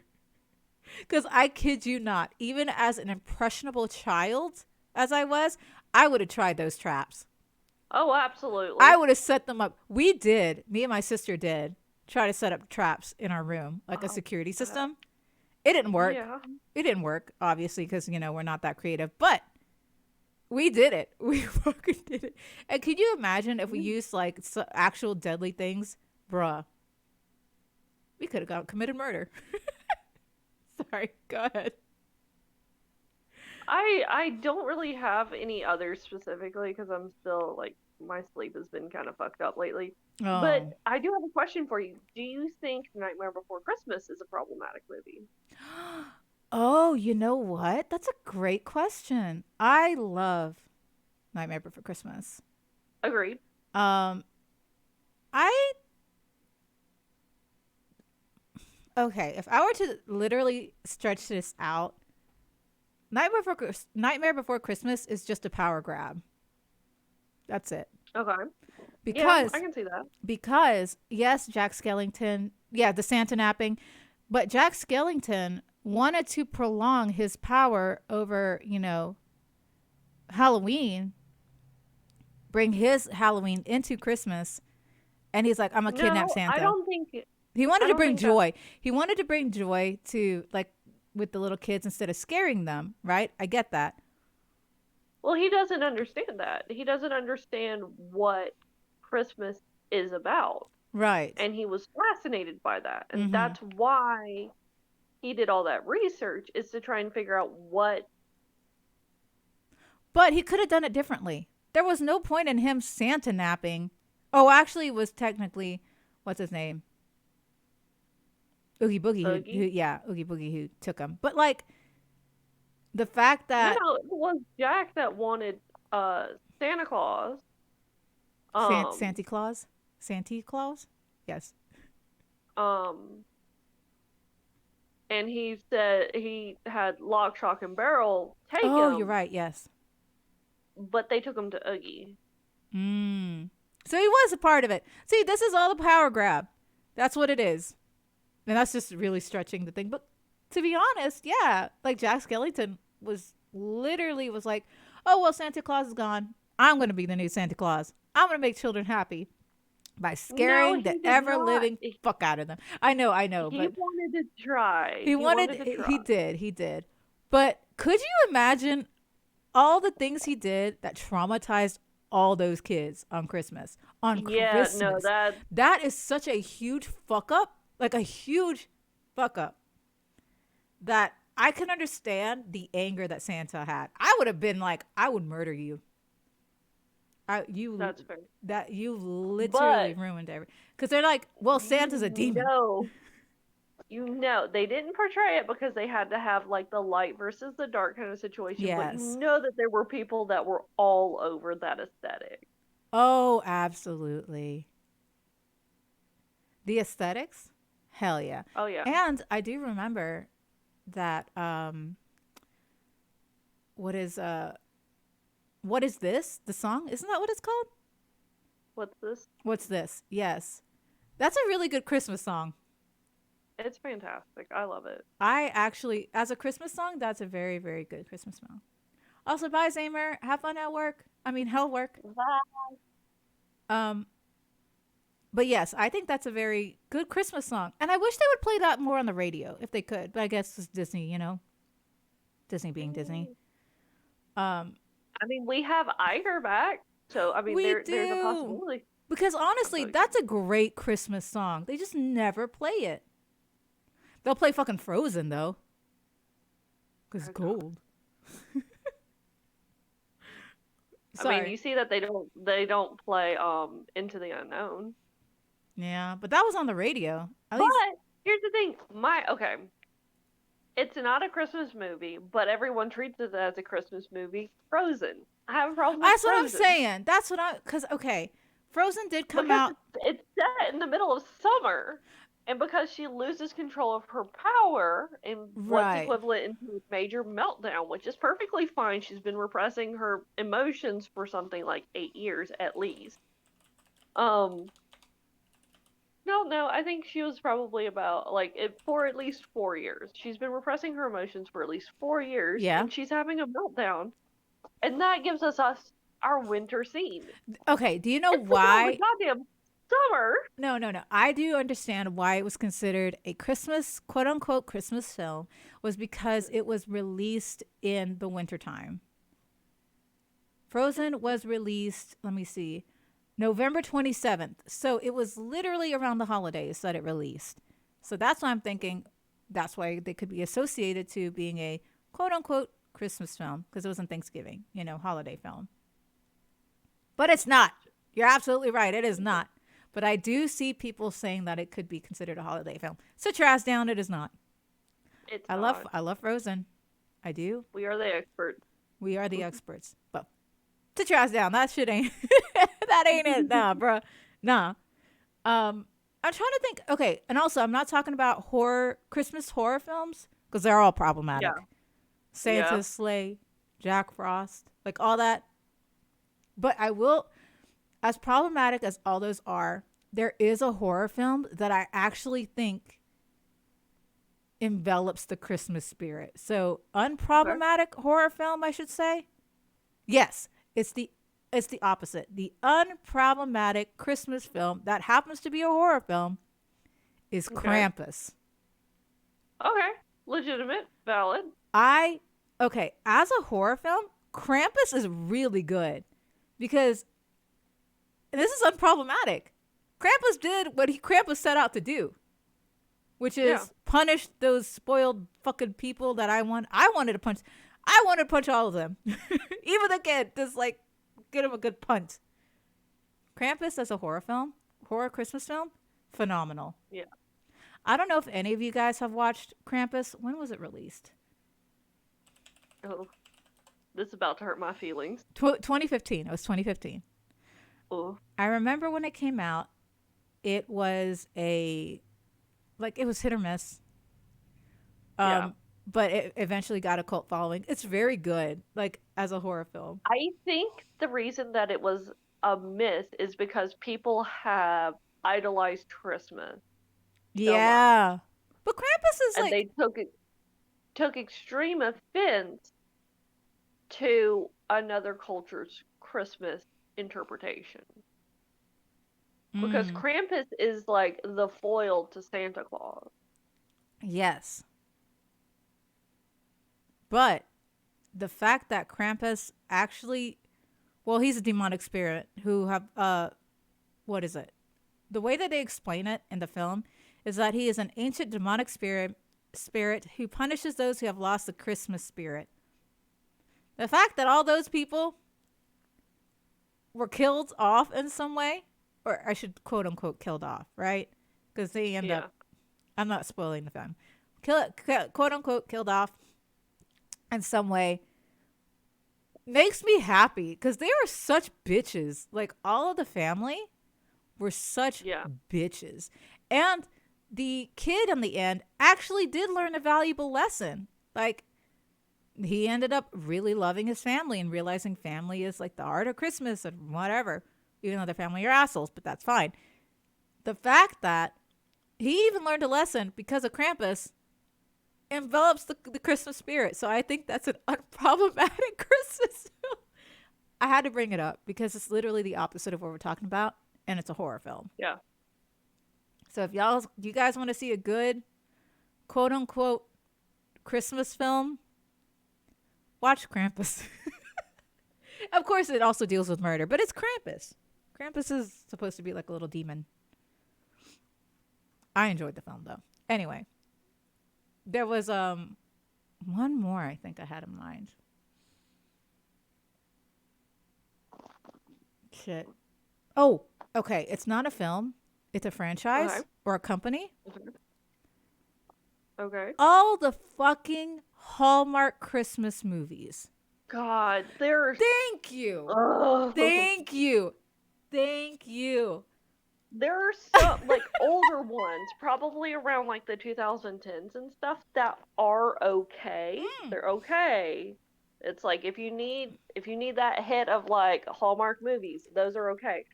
Because I kid you not, even as an impressionable child as I was, I would have tried those traps. Oh, absolutely. I would have set them up. We did. Me and my sister did try to set up traps in our room, like a Oh, security system. It didn't work. yeah. It didn't work, obviously, because, we're not that creative. But we did it. We fucking did it. And could you imagine if we used, like, actual deadly things? Bruh. We could have committed murder. Sorry. Go ahead. I don't really have any others specifically because I'm still like my sleep has been kind of fucked up lately. Oh. But I do have a question for you. Do you think Nightmare Before Christmas is a problematic movie? Oh, you know what? That's a great question. I love Nightmare Before Christmas. Agreed. I okay. If I were to literally stretch this out, Nightmare Before Christmas is just a power grab. That's it. Okay. Because Yeah, I can see that. because yes, Jack Skellington, yeah, the Santa napping, but Jack Skellington wanted to prolong his power over, Halloween, bring his Halloween into Christmas, and he's like, I'm gonna kidnap No, Santa. I don't think He wanted I to don't bring think that. joy. He wanted to bring joy to like with the little kids instead of scaring them, right? I get that. Well, he doesn't understand that. He doesn't understand what Christmas is about. Right. And he was fascinated by that. And Mm-hmm. that's why he did all that research, is to try and figure out what. But he could have done it differently. There was no point in him Santa napping. Oh, actually, it was technically, what's his name? Oogie Boogie. Oogie? Yeah, Oogie Boogie who took him. But like the fact No, that no, it was Jack that wanted Santa Claus. Um, Santa Claus, yes. um, and he said he had Lock, Shock, and Barrel take Oh, him, you're right. Yes. but they took him to Oogie. So he was a part of it. See, this is all a power grab. That's what it is. And that's just really stretching the thing. But to be honest, yeah, like Jack Skellington was like, oh, well, Santa Claus is gone. I'm going to be the new Santa Claus. I'm going to make children happy by No, scaring he the did ever not. living fuck out of them. I know, He but wanted to try. he wanted, to try. he did. But could you imagine all the things he did that traumatized all those kids on Christmas? Yeah, Christmas. no, That is such a huge fuck up. Like a huge fuck up. That I can understand the anger that Santa had. I would have been like, I would murder you. that's fair. That you literally But ruined every. Because they're like, well, Santa's a demon. They didn't portray it because they had to have like the light versus the dark kind of situation. But Yes. you know that there were people that were all over that aesthetic. Oh, absolutely. The aesthetics? Hell yeah. Oh yeah. And I do remember that what is this? The song? Isn't that what it's called? What's this? What's this? Yes. That's a really good Christmas song. It's fantastic. I love it. I actually, as a Christmas song, that's a very, very good Christmas song. Also, bye, Zamer. Have fun at work. I mean, hell work. Um, but yes, I think that's a very good Christmas song. And I wish they would play that more on the radio if they could. But I guess it's Disney, you know? Disney being Disney. I mean, we have Iger back. So, I mean, there's a possibility. Because honestly, that's a great Christmas song. They just never play it. They'll play fucking Frozen, though. Because it's gold. I mean, you see that they don't play Into the Unknown. Yeah, but that was on the radio. But here's the thing, it's not a Christmas movie, but everyone treats it as a Christmas movie. Frozen. I have a problem with That's Frozen. what I'm saying. That's what because Frozen did come out. It's set in the middle of summer. And because she loses control of her power in what's equivalent into a major meltdown, which is perfectly fine. She's been repressing her emotions for something like 8 years at least. No, I think she was probably about for at least 4 years. She's been repressing her emotions for at least 4 years. Yeah. And she's having a meltdown. And that gives us our winter scene. Okay, do you know why? Goddamn summer. No. I do understand why it was considered a Christmas, quote unquote, Christmas film, was because it was released in the wintertime. Frozen was released, let me see, November 27th. So it was literally around the holidays that it released. So that's why I'm thinking that's why they could be associated to being a quote unquote Christmas film, because it was on Thanksgiving, holiday film. But it's not. You're absolutely right. It is not. But I do see people saying that it could be considered a holiday film. Sit your ass down. It is not. I love Frozen. I do. We are the experts. We are the experts. But sit your ass down. That shit ain't. That ain't it. Nah, bruh. Nah. I'm trying to think. Okay, and also I'm not talking about Christmas horror films because they're all problematic. Yeah. Santa's Sleigh, Jack Frost, like all that. But I will. As problematic as all those are, there is a horror film that I actually think envelops the Christmas spirit. So unproblematic horror film, I should say. Yes, it's the opposite. The unproblematic Christmas film that happens to be a horror film is Krampus. Okay. Legitimate, valid. I okay, as a horror film, Krampus is really good because and this is unproblematic. Krampus did what Krampus set out to do, which Yeah. is punish those spoiled fucking people that I want. I wanted to punch. I wanted to punch all of them, even the kid. Just like get him a good punch. Krampus as a horror film, horror Christmas film, phenomenal. Yeah. I don't know if any of you guys have watched Krampus. When was it released? Oh, this is about to hurt my feelings. 2015. It was 2015. Oh. I remember when it came out, it was it was hit or miss. Yeah. But it eventually got a cult following. It's very good, like as a horror film. I think the reason that it was a miss is because people have idolized Christmas so much, Yeah. But Krampus is and like, they took extreme offense to another culture's Christmas interpretation. Because mm, Krampus is like the foil to Santa Claus. yes. But the fact that Krampus actually, well, he's a demonic spirit who have, what is it? The way that they explain it in the film is that he is an ancient demonic spirit who punishes those who have lost the Christmas spirit. The fact that all those people were killed off in some way, or I should quote unquote killed off, right? Because they end Yeah. up, I'm not spoiling the film, quote unquote killed off in some way makes me happy because they were such bitches. Like all of the family were such Yeah. bitches. And the kid in the end actually did learn a valuable lesson. Like he ended up really loving his family and realizing family is like the art of Christmas and whatever, even though their family are assholes, but that's fine. The fact that he even learned a lesson because of Krampus envelops the Christmas spirit. So I think that's an unproblematic Christmas film. I had to bring it up because it's literally the opposite of what we're talking about, and it's a horror film. Yeah. So if you guys want to see a good quote unquote Christmas film, watch Krampus. Of course, it also deals with murder, but it's Krampus. Krampus is supposed to be like a little demon. I enjoyed the film though. Anyway, there was one more I think I had in mind. Shit. Oh, okay. It's not a film. It's a franchise Okay. or a company. Okay. All the fucking Hallmark Christmas movies. God, there's Thank you. ugh. Thank you. Thank you. There are some like older ones, probably around like the 2010s and stuff that are okay. Mm. They're okay. It's like if you need that hit of like Hallmark movies, those are okay.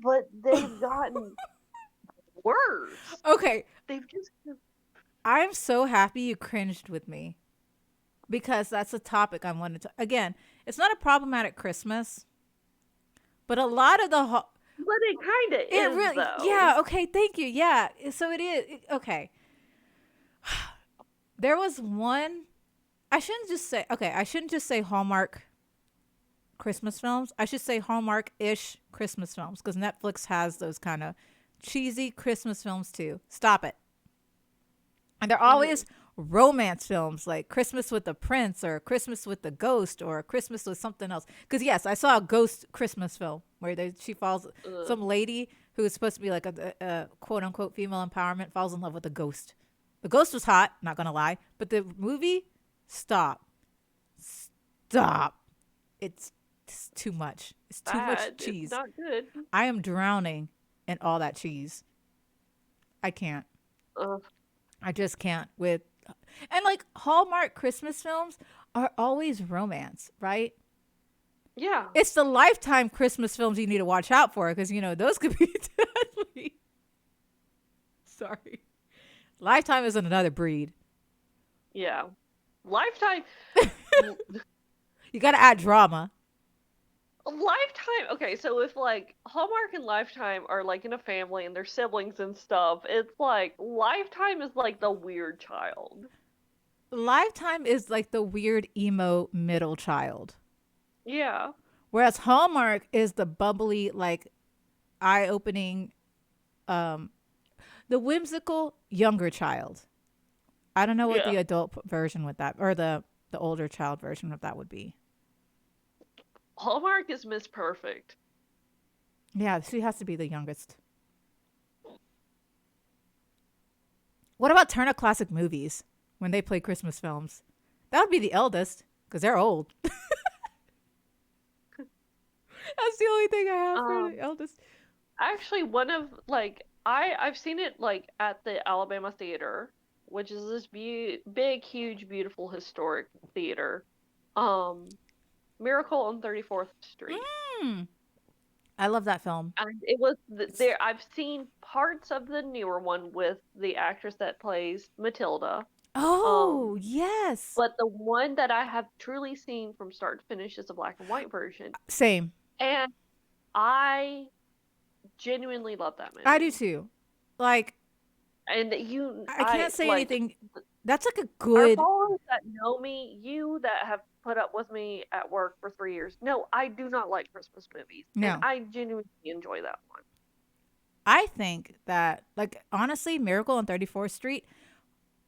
But they've gotten worse. Okay. They've just I'm so happy you cringed with me because that's a topic I wanted to. Again, it's not a problematic Christmas, but a lot of but it kind of it is really, though. yeah, okay, thank you. Yeah. So it is. Okay. There was one, I shouldn't just say Hallmark Christmas films. I should say Hallmark-ish Christmas films because Netflix has those kind of cheesy Christmas films too. Stop it. And they're always romance films like Christmas with the Prince or Christmas with the Ghost or Christmas with something else. Because yes, I saw a ghost Christmas film where she falls, some lady who is supposed to be like a quote unquote female empowerment falls in love with a ghost. The ghost was hot, not gonna lie, but the movie, stop. It's too much. It's too much Bad. cheese. It's not good. I am drowning in all that cheese. I can't. Ugh. I just can't with and like Hallmark Christmas films are always romance, right? Yeah. It's the Lifetime Christmas films you need to watch out for because you know those could be deadly. Sorry. Lifetime is another breed. Yeah. Lifetime. You got to add drama. Lifetime. Okay, so if like Hallmark and Lifetime are like in a family and they're siblings and stuff, it's like Lifetime is like the weird child. Lifetime is like the weird emo middle child, Yeah. whereas Hallmark is the bubbly, like eye-opening, um, the whimsical younger child. I don't know what the Yeah. adult version with that, or the older child version of that would be. Hallmark is Miss Perfect. Yeah, she has to be the youngest. What about Turner Classic Movies when they play Christmas films? That would be the eldest because they're old. That's the only thing I have for the Um, eldest. Actually, one of like I've seen it like at the Alabama Theater, which is this big, huge, beautiful historic theater. Um, Miracle on 34th Street. Mm, I love that film. And it was It's there. I've seen parts of the newer one with the actress that plays Matilda. oh Um, yes, but the one that I have truly seen from start to finish is the black and white version. same. And I genuinely love that I do movie. too. Like And I I can't say like anything. That's like a our good followers that know me, you that have put up with me at work for 3 years. No, I do not like Christmas movies, and no. I genuinely enjoy that one. I think that like honestly, Miracle on 34th Street,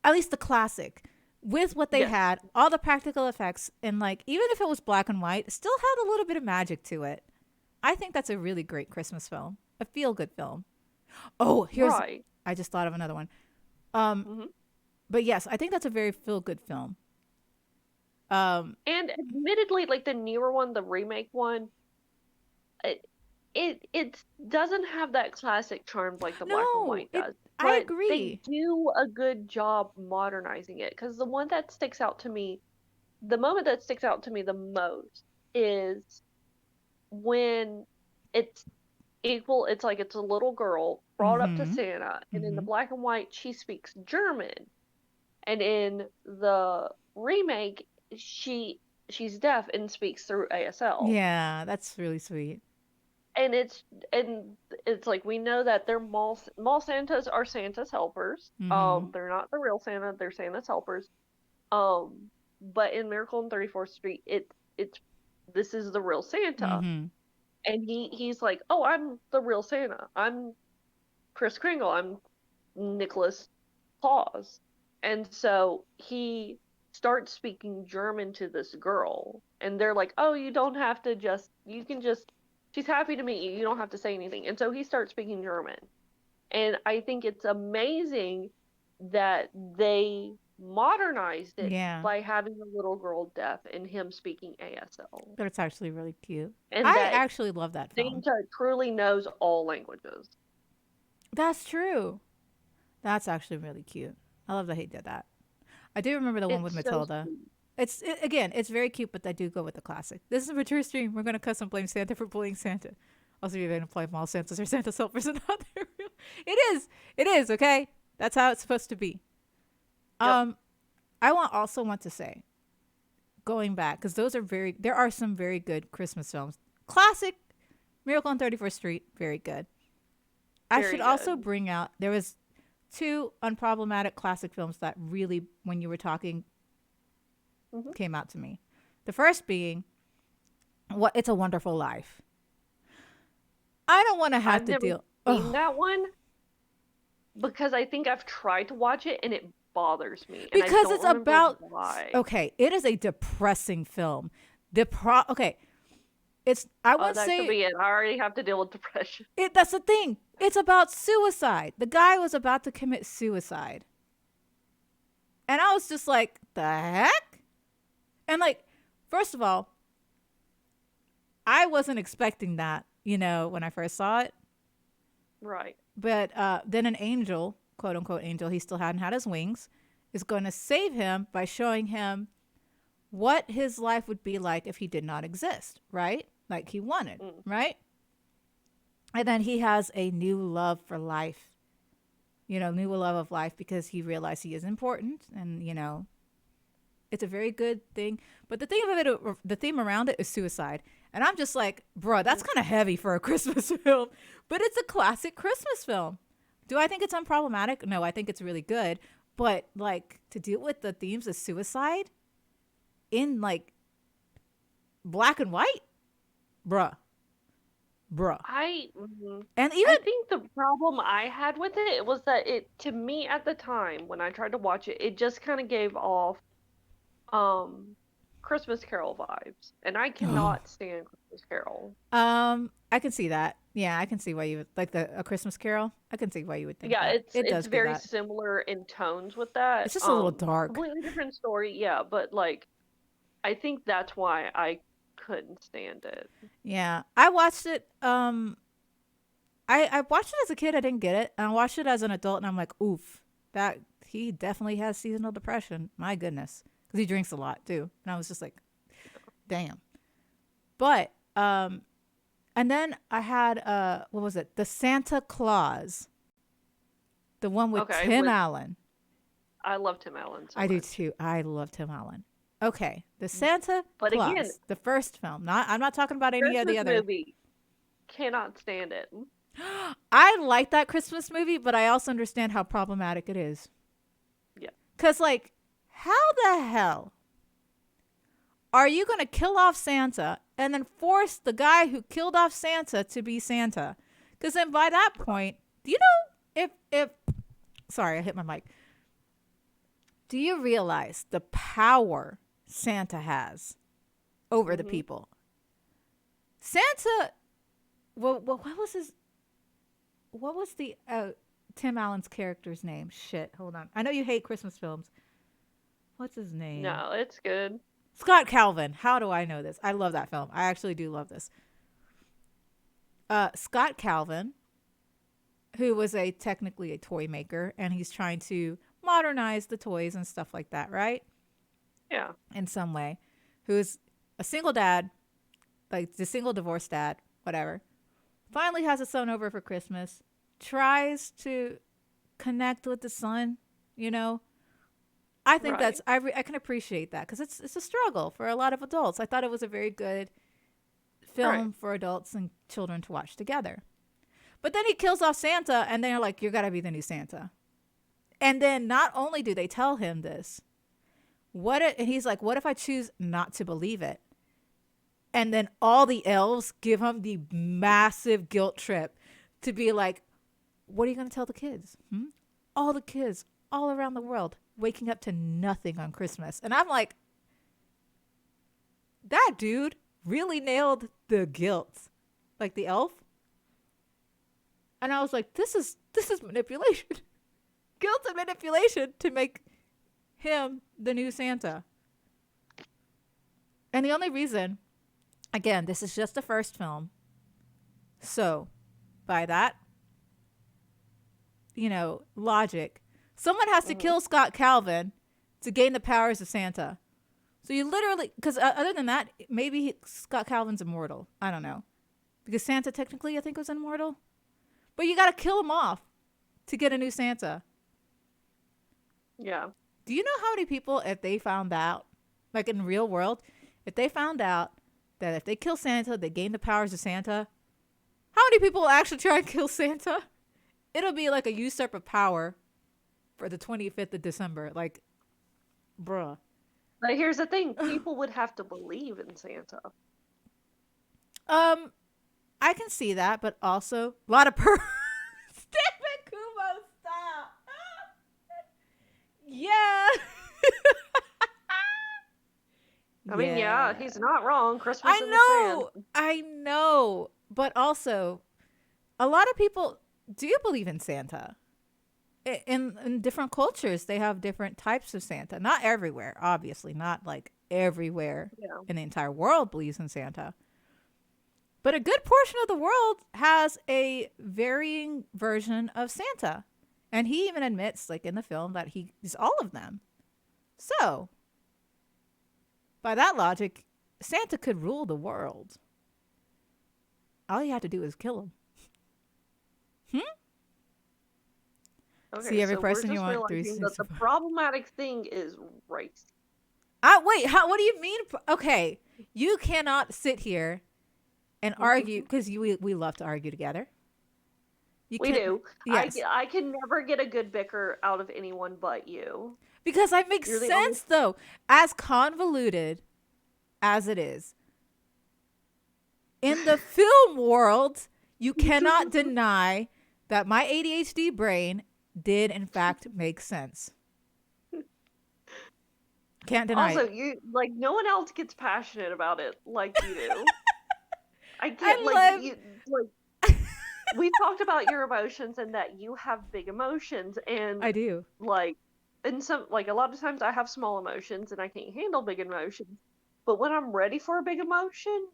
at least the classic, with what they Yes, had, all the practical effects, and like even if it was black and white, it still had a little bit of magic to it. I think that's a really great Christmas film, a feel good film. Oh, here's right. I just thought of another one. Um, Hmm. but yes, I think that's a very feel good film. Um, And admittedly, like the newer one, the remake one, it it doesn't have that classic charm like the black and no, white it. does. I But they agree. do a good job modernizing it. Because the one that sticks out to me, the moment that sticks out to me the most is when it's it's like it's a little girl brought up to Mm-hmm. Santa, and in the Mm-hmm. black and white, she speaks German, and in the remake, she's deaf and speaks through ASL. Yeah, that's really sweet. And it's like we know that they're mall Santas are Santa's helpers. Mm-hmm. They're not the real Santa, they're Santa's helpers. Um, but in Miracle on 34th Street, it's this is the real Santa. Mm-hmm. And he's like, "Oh, I'm the real Santa. I'm Chris Kringle. I'm Nicholas Claus." And so he starts speaking German to this girl, and they're like, "Oh, you don't have to you can just she's happy to meet you. You don't have to say anything." And so he starts speaking German. And I think it's amazing that they modernized it Yeah. by having the little girl deaf and him speaking ASL. But it's actually really cute. And I that actually love that film. Santa truly knows all languages. That's true. That's actually really cute. I love that he did that. I do remember the one with It's so Matilda. sweet. Again, it's very cute, but I do go with the classic. This is a mature stream. We're gonna cuss and blame Santa for bullying Santa. Also, you're gonna play all Santas or Santa's helpers and not their real. It is. It is okay. That's how it's supposed to be. Yep. Um, also want to say, going back, because there are some very good Christmas films. Classic, Miracle on 34th Street, very good. I should Very also good. bring out there was two unproblematic classic films that really, when you were talking, Hmm. came out to me. The first being what It's a Wonderful Life. I don't want to have I've to never deal. seen Oh, that one because I think I've tried to watch it and it bothers me, and I because don't it's remember about. why. Okay, it is a depressing film. Okay, it's. I Oh, wouldn't that could say be it. I already have to deal with depression. it. That's the thing. It's about suicide. The guy was about to commit suicide, and I was just like, the heck. And like, first of all, I wasn't expecting that, when I first saw it. Right. But then an angel, quote unquote angel, he still hadn't had his wings, is going to save him by showing him what his life would be like if he did not exist, right? Like he wanted, Mm. right? And then he has a new love for life, new love of life because he realized he is important and, it's a very good thing. But the thing of it, the theme around it is suicide. And I'm just like, bro, that's Mm. kind of heavy for a Christmas film, but it's a classic Christmas film. Do I think it's unproblematic? No, I think it's really good. But like to deal with the themes of suicide in like black and white, bruh, bruh. And even I think the problem I had with it was that it, to me at the time when I tried to watch it, it just kind of gave off um Christmas Carol vibes, and I cannot stand Christmas Carol. I can see that. Yeah, I can see why you would like the A Christmas Carol. I can see why you would think Yeah, that. It it's does give very that. similar in tones with that. It's just a little dark. Completely different story, yeah, but like I think that's why I couldn't stand it. Yeah, I watched it. I watched it as a kid. I didn't get it. And I watched it as an adult, and I'm like, oof, that he definitely has seasonal depression. My goodness, because he drinks a lot too. And I was just like, damn. But and then I had what was it? The Santa Claus, the one with Okay, Tim Allen. I love Tim Allen so I do much. too. I love Tim Allen. Okay, the Santa But again, Claus, the first film. Not I'm not talking about any of the Christmas other. movie, cannot stand it. I like that Christmas movie, but I also understand how problematic it is. Yeah. Cause like, how the hell are you gonna kill off Santa and then force the guy who killed off Santa to be Santa? Cause then by that point, do you know if sorry, I hit my mic. Do you realize the power Santa has over the people? Santa, well, what was his? What was the Tim Allen's character's name? Shit, hold on. I know you hate Christmas films. What's his name? No, it's good. Scott Calvin. How do I know this? I love that film. I actually do love this. Scott Calvin, who was technically a toy maker, and he's trying to modernize the toys and stuff like that, right? Yeah. In some way, who's a single dad, like the single divorced dad, whatever. Finally has a son over for Christmas, tries to connect with the son, you know. I think Right. I can appreciate that because it's a struggle for a lot of adults. I thought it was a very good film for adults and children to watch together. But then he kills off Santa, and they're like, "You gotta be the new Santa." And then not only do they tell him this, and he's like, "What if I choose not to believe it?" And then all the elves give him the massive guilt trip to be like, what are you going to tell the kids? All the kids all around the world waking up to nothing on Christmas. And I'm like, that dude really nailed the guilt. Like the elf. And I was like, this is manipulation. Guilt and manipulation to make him the new Santa. And the only reason, again, this is just the first film. So, by that, logic, someone has to kill Scott Calvin to gain the powers of Santa. So you literally, because other than that, maybe Scott Calvin's immortal. I don't know. Because Santa technically, I think, was immortal. But you got to kill him off to get a new Santa. Yeah. Do you know how many people, if they found out, like in the real world, if they found out that if they kill Santa, they gain the powers of Santa, how many people will actually try and kill Santa? It'll be like a usurp of power for the 25th of December. Like, bruh. But here's the thing. People would have to believe in Santa. I can see that, but also a lot of Step it, Kumo, stop. Yeah. I mean, yeah, he's not wrong. Christmas I in the know. I know. But also, a lot of people do believe in Santa. In different cultures, they have different types of Santa. Not everywhere, obviously. Not like everywhere in the entire world believes in Santa. But a good portion of the world has a varying version of Santa. And he even admits, like in the film, that he's all of them. So, by that logic, Santa could rule the world. All you have to do is kill him. Okay, See every so person we're you just want through. realizing that the problematic thing is race. Wait, what do you mean? Okay, you cannot sit here and argue, because we love to argue together. You We can't. do. Yes, I can never get a good bicker out of anyone but you. because I make You're the only. sense though. As convoluted as it is in the film world, you cannot deny that my ADHD brain did in fact make sense. Can't deny Also, it. you like no one else gets passionate about it like you do. I can't like I you like love. we talked about your emotions and that you have big emotions and I do. like and some like a lot of times I have small emotions and I can't handle big emotions. But when I'm ready for a big emotion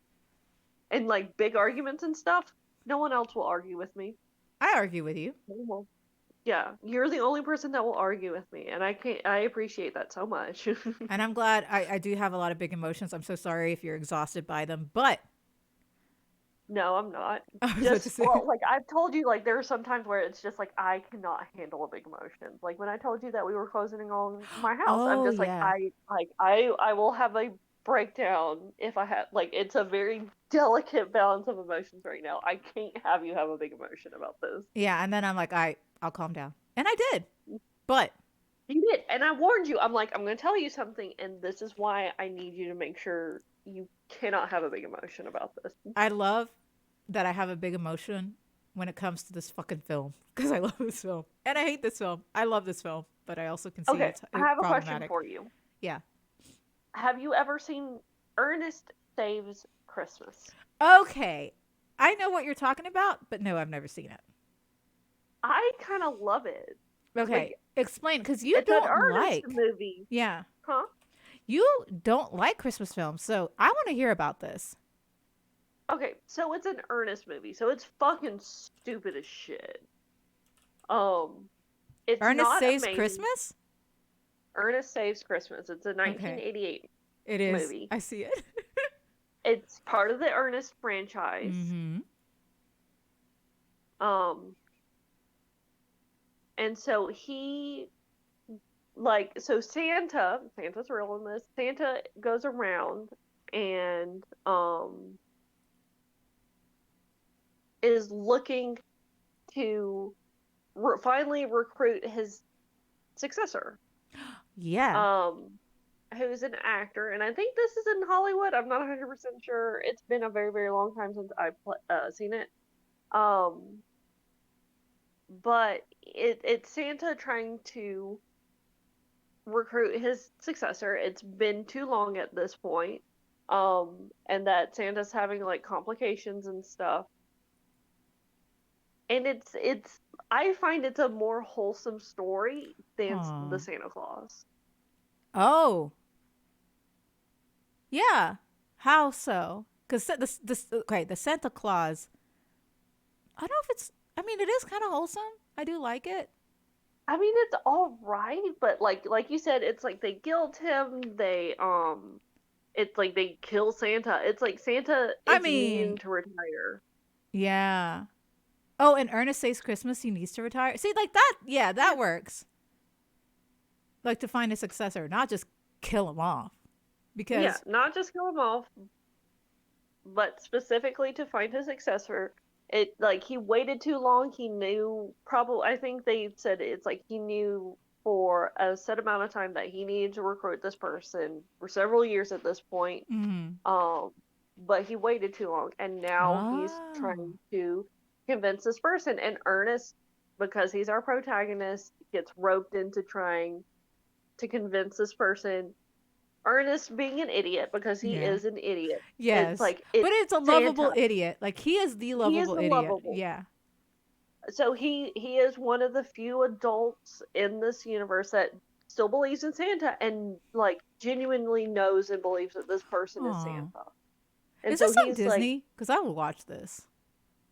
and like big arguments and stuff, no one else will argue with me. I argue with you. No one will. Yeah, you're the only person that will argue with me, and I appreciate that so much. And I'm glad I do have a lot of big emotions. I'm so sorry if you're exhausted by them, but No, I'm not. I was about to Just say, well, like I've told you, like there are some times where it's just like I cannot handle a big emotion. Like when I told you that we were closing on my house, I'm oh just yeah, I will have a breakdown if I have like it's a very delicate balance of emotions right now. I can't have you have a big emotion about this. yeah. And then I'm like, I'll calm down, and I did. But You did, and I warned you. I'm like, I'm going to tell you something, and this is why I need you to make sure you cannot have a big emotion about this. I love that I have a big emotion when it comes to this fucking film because I love this film and I hate this film. I love this film, but I also can see Okay, it's I have a question problematic. for you. Yeah. Have you ever seen Ernest Saves Christmas? Okay. I know what you're talking about, but no, I've never seen it. I kind of love it. Okay. Like, Explain because you it's an don't Ernest like. movie. Yeah. Huh? You don't like Christmas films, so I want to hear about this. Okay, so it's an Ernest movie, so it's fucking stupid as shit. Um, it's Ernest not Saves amazing. Christmas? Ernest Saves Christmas. It's a Okay. 1988 It is. movie. I see it. It's part of the Ernest franchise. Mm-hmm. Um, and so so Santa's real in this. Santa goes around and is looking to finally recruit his successor. Yeah. Who's an actor, and I think this is in Hollywood. I'm not 100% sure. It's been a very, very long time since I've seen it. Um, but it's Santa trying to recruit his successor. It's been too long at this point. And that Santa's having like complications and stuff. And it's I find it's a more wholesome story than the Aw. Santa Claus. Oh. Yeah. How so? Because the Santa Claus. I don't know if it's. I mean, it is kind of wholesome. I do like it. I mean, it's all right, but like you said, it's like they guilt him. It's like they kill Santa. It's like Santa I is mean, needing to retire. yeah. Oh, and Ernest Saves Christmas. He needs to retire. See, like that. Yeah, Yeah, that works. Like to find a successor, not just kill him off. yeah, Because not just kill him off, but specifically to find his successor. It like he waited too long. He knew probably. I think they said it's like he knew for a set amount of time that he needed to recruit this person for several years at this point. mm, Um, but he waited too long, and now he's oh, trying to convince this person. And Ernest, because he's our protagonist, gets roped into trying to convince this person. Ernest being an idiot because he yeah. is an idiot. It's Yes. like But it's it's a Santa. lovable idiot. Like he is the He is lovable the idiot. lovable. Yeah. So he is one of the few adults in this universe that still believes in Santa and like genuinely knows and believes that this person is Aw. Santa. And Is so this on he's like, Disney? Because I would watch this.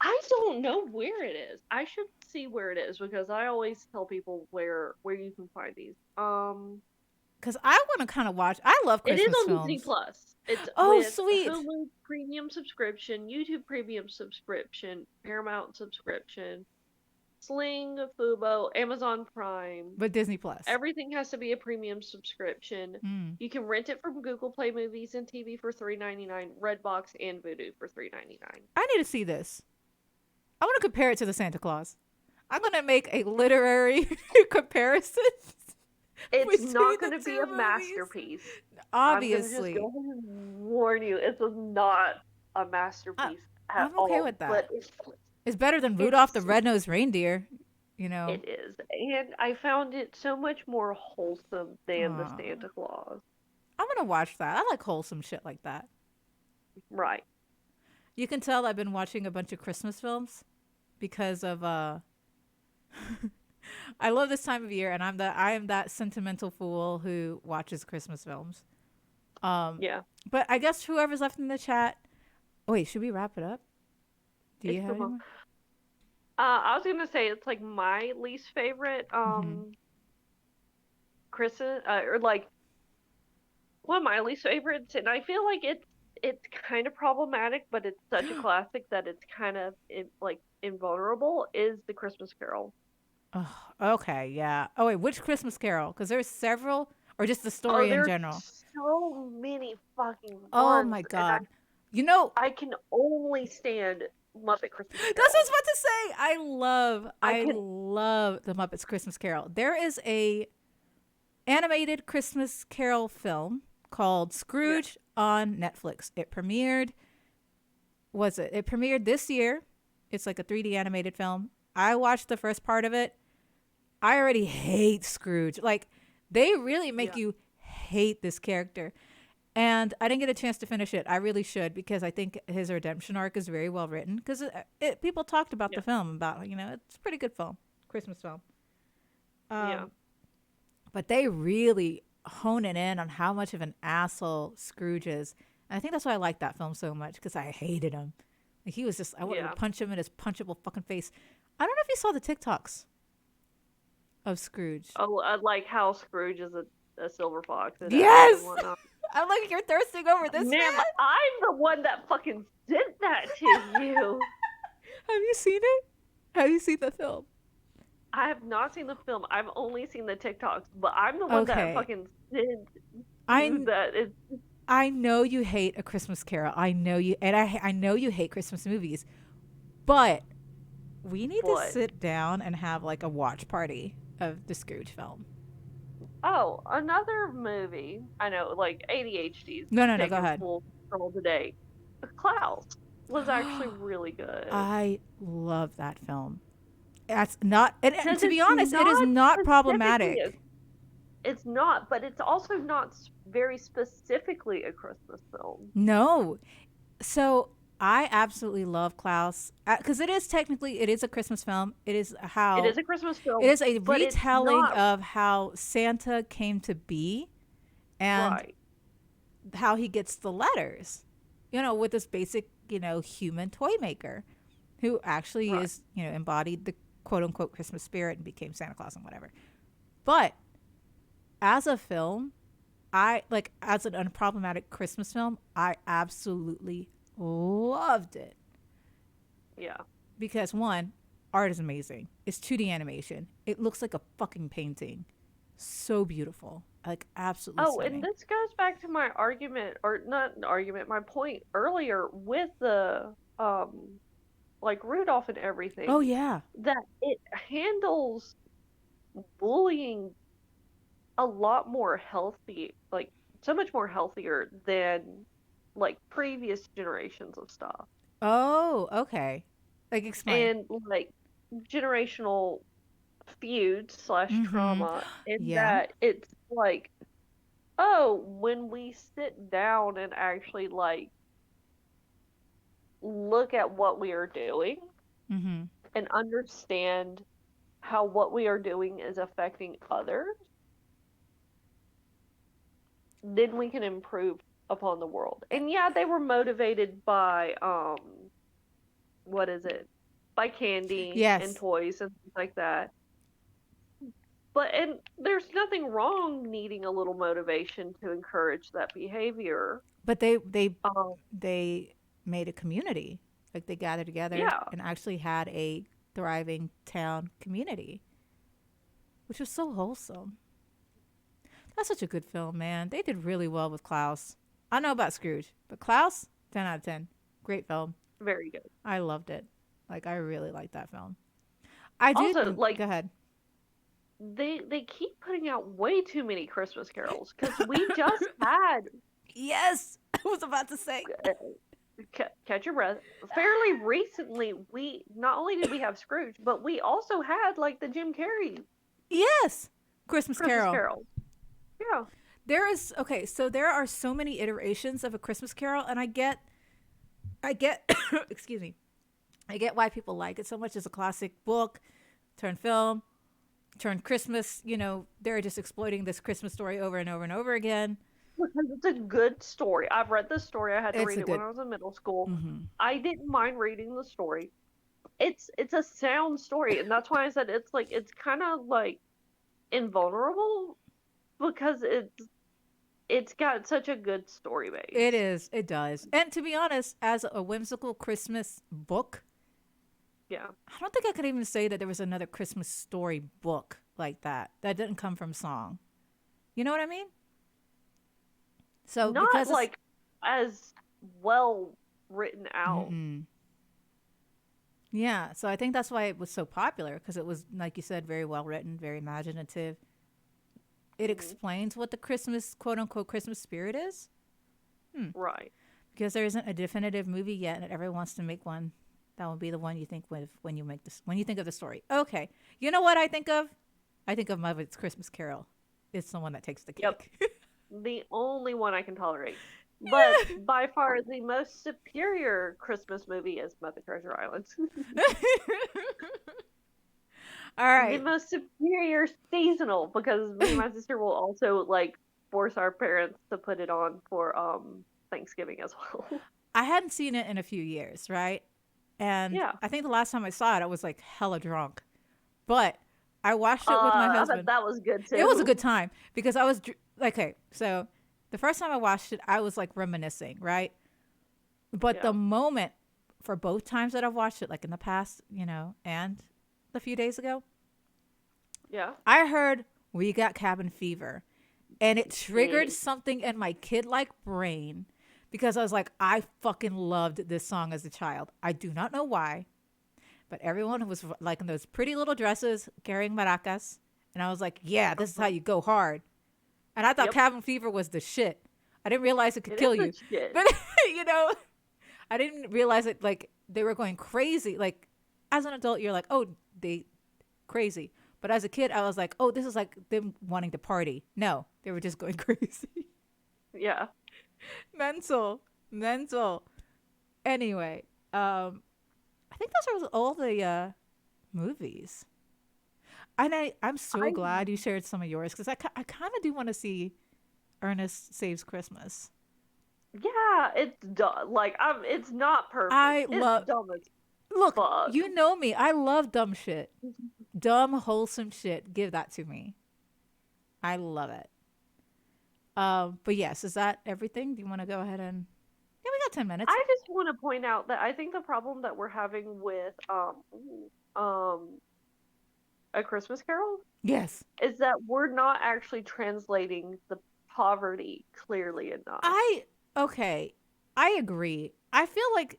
I don't know where it is. I should see where it is because I always tell people where you can find these. Because I want to kind of watch. I love It is Christmas on Disney films. Plus. It's Oh, with sweet. Hulu premium subscription, YouTube premium subscription, Paramount subscription, Sling, Fubo, Amazon Prime. But Disney Plus. Everything has to be a premium subscription. Mm. You can rent it from Google Play Movies and TV for $3.99, Redbox and Vudu for $3.99. I need to see this. I want to compare it to the Santa Claus. I'm gonna make a literary comparison It's between not the going to be two a movies. masterpiece. I'm going to just Obviously, go ahead and warn you, it's not a I, masterpiece at I'm okay all. with that. But It's better than Rudolph the it's Red-Nosed Reindeer. You know. it is, and I found it so much more wholesome than the Aw. Santa Claus. I'm gonna watch that. I like wholesome shit like that. Right. You can tell I've been watching a bunch of Christmas films because of I love this time of year, and I am that sentimental fool who watches Christmas films. Um, Yeah. but I guess whoever's left in the chat. Oh, wait, should we wrap it up? Do you It's have the any most. more? I was gonna say it's like my least favorite Mm-hmm. Christmas or like one of my least favorites, and I feel like it's kind of problematic, but it's such a classic that it's kind of like invulnerable. Is the Christmas Carol? Oh, okay, yeah. Oh wait, which Christmas Carol? Because there's several, or just the Oh, story in there's general. so many fucking Oh ones, my and God. You know, I can only stand Muppet Christmas that's what I Carol. was about to say. I I can. love the Muppets Christmas Carol. There is a animated Christmas Carol film called Yeah. Scrooge on Netflix. It premiered this year. It's like a 3D animated film. I watched the first part of it. I already hate Scrooge. Like, they really make Yeah. you hate this character. And I didn't get a chance to finish it. I really should because I think his redemption arc is very well written. Because people talked about Yeah. the film, about, it's a pretty good film, Christmas film. Yeah. Um, but they really hone it in on how much of an asshole Scrooge is. And I think that's why I like that film so much because I hated him. Like, he was just, I wanted to Yeah. punch him in his punchable fucking face. I don't know if you saw the TikToks of Scrooge. Oh, I like how Scrooge is a silver fox and Yes! whatnot. I'm like, you're thirsting over this, Ma'am, man? I'm the one that fucking sent that to you. Have you seen it? Have you seen the film? I have not seen the film. I've only seen the TikToks, but I'm the one that Okay. fucking sent you I that. I know you hate A Christmas Carol. I know you, and I know you hate Christmas movies, but we need to What? sit down and have like a watch party of the Scrooge film. Oh, another movie. I know, like ADHD's No, no, no. Go taking ahead. full control today. Klaus was actually really good. I love that film. That's not, and Because to be it's honest, it is not not specifically problematic. it's not, but it's also not very specifically a Christmas film. No. So I absolutely love Klaus because it is a Christmas film. It is a Christmas It film, is a but it's retelling not of how Santa came to be and right. how he gets the letters, with this basic, human toy maker who actually Right. is, embodied the quote unquote Christmas spirit and became Santa Claus and whatever. But as a film, as an unproblematic Christmas film, I absolutely loved it Yeah. because one, art is amazing. It's 2D animation. It looks like a fucking painting. So beautiful. Like absolutely Oh, and stunning. this goes back to my argument, or not an argument, my point earlier with the like Rudolph and everything, Oh yeah. that it handles bullying a lot more healthy, like so much more healthier than like previous generations of stuff. Oh, okay. Like explain. And like generational feuds slash Mm-hmm. trauma, in Yeah. that it's like, oh, when we sit down and actually like look at what we are doing Mm-hmm. and understand how what we are doing is affecting others, then we can improve upon the world. And yeah, they were motivated by what is it? By candy and Yes. toys and things like that. But and there's nothing wrong needing a little motivation to encourage that behavior. But Um, they made a community. Like they gathered together yeah, and actually had a thriving town community, which was so wholesome. That's such a good film, man. They did really well with Klaus. I don't know about Scrooge, but Klaus, 10 out of 10. Great film. very good. I loved it. Like I really liked that film. I do Also, think. like Go ahead. they keep putting out way too many Christmas carols because we just had Yes, I was about to say. uh, catch your breath. Fairly recently, we not only did we have Scrooge, but we also had like the Jim Carrey Yes, Christmas Christmas Carol. Carol. Yeah, There is okay. So there are so many iterations of a Christmas Carol, and I get. excuse me. I get why people like it so much. It's a classic book, turned film, turned Christmas. You know, they're just exploiting this Christmas story over and over and over again. because it's a good story. I've read this story. I had to It's read a it when good. I was in middle school. Hmm. I didn't mind reading the story. It's a sound story, and that's why I said it's kind of like invulnerable because it's got such a good story It base. is. It does. And to be honest, as a whimsical Christmas book, Yeah. I don't think I could even say that there was another Christmas story book like that that didn't come from song. You know what I mean? So Not because it's like as well written out. mm-mm. Yeah, so I think that's why it was so popular because it was like you said very well written, very imaginative. It Mhm. explains what the Christmas quote unquote Christmas spirit is. Right. Because there isn't a definitive movie yet and everyone wants to make one. That would be the one you think with when you make this when you think of the story. Okay. You know what I think of? I think of Muppets Christmas Carol. It's the one that takes the Yep. cake. The only one I can tolerate. But by far the most superior Christmas movie is Muppet Treasure Island. All The right. most superior seasonal because me and my sister will also like force our parents to put it on for Thanksgiving as well. I hadn't seen it in a few years, right? And Yeah. I think the last time I saw it, I was like hella drunk. But I watched it with my I bet husband. that was good It was a too. good time because I was okay. So the first time I watched it, I was like reminiscing, right? But the Yeah. moment for both times that I've watched it, like in the past, you know, and a few days ago, Yeah. I heard we got cabin fever and it triggered Dang. something in my kid like brain because I was like, I fucking loved this song as a child. I do not know why, but everyone was like in those pretty little dresses carrying maracas. And I was like, yeah, this is how Uh-huh. you go hard. And I thought Yep. cabin fever was the shit. I didn't realize it could It is kill a you. shit. But, you know, I didn't realize it like they were going crazy. Like as an adult, you're like, oh, they crazy. But as a kid, I was like, oh, this is like them wanting to party. No, they were just going crazy. Yeah. Mental. Mental. Anyway, I think those are all the movies. And I'm so I glad you shared some of yours because I kind of do want to see Ernest Saves Christmas. Yeah, it's dumb. Like it's not perfect. I It's love, dumb as look, fuck. you know me. I love dumb shit. Dumb, wholesome shit. Give that to me. I love it. But yes, is that everything? Do you want to go ahead and? Yeah, we got 10 minutes. I just want to point out that I think the problem that we're having with um A Christmas Carol Yes, is that we're not actually translating the poverty clearly enough. I okay. I agree. I feel like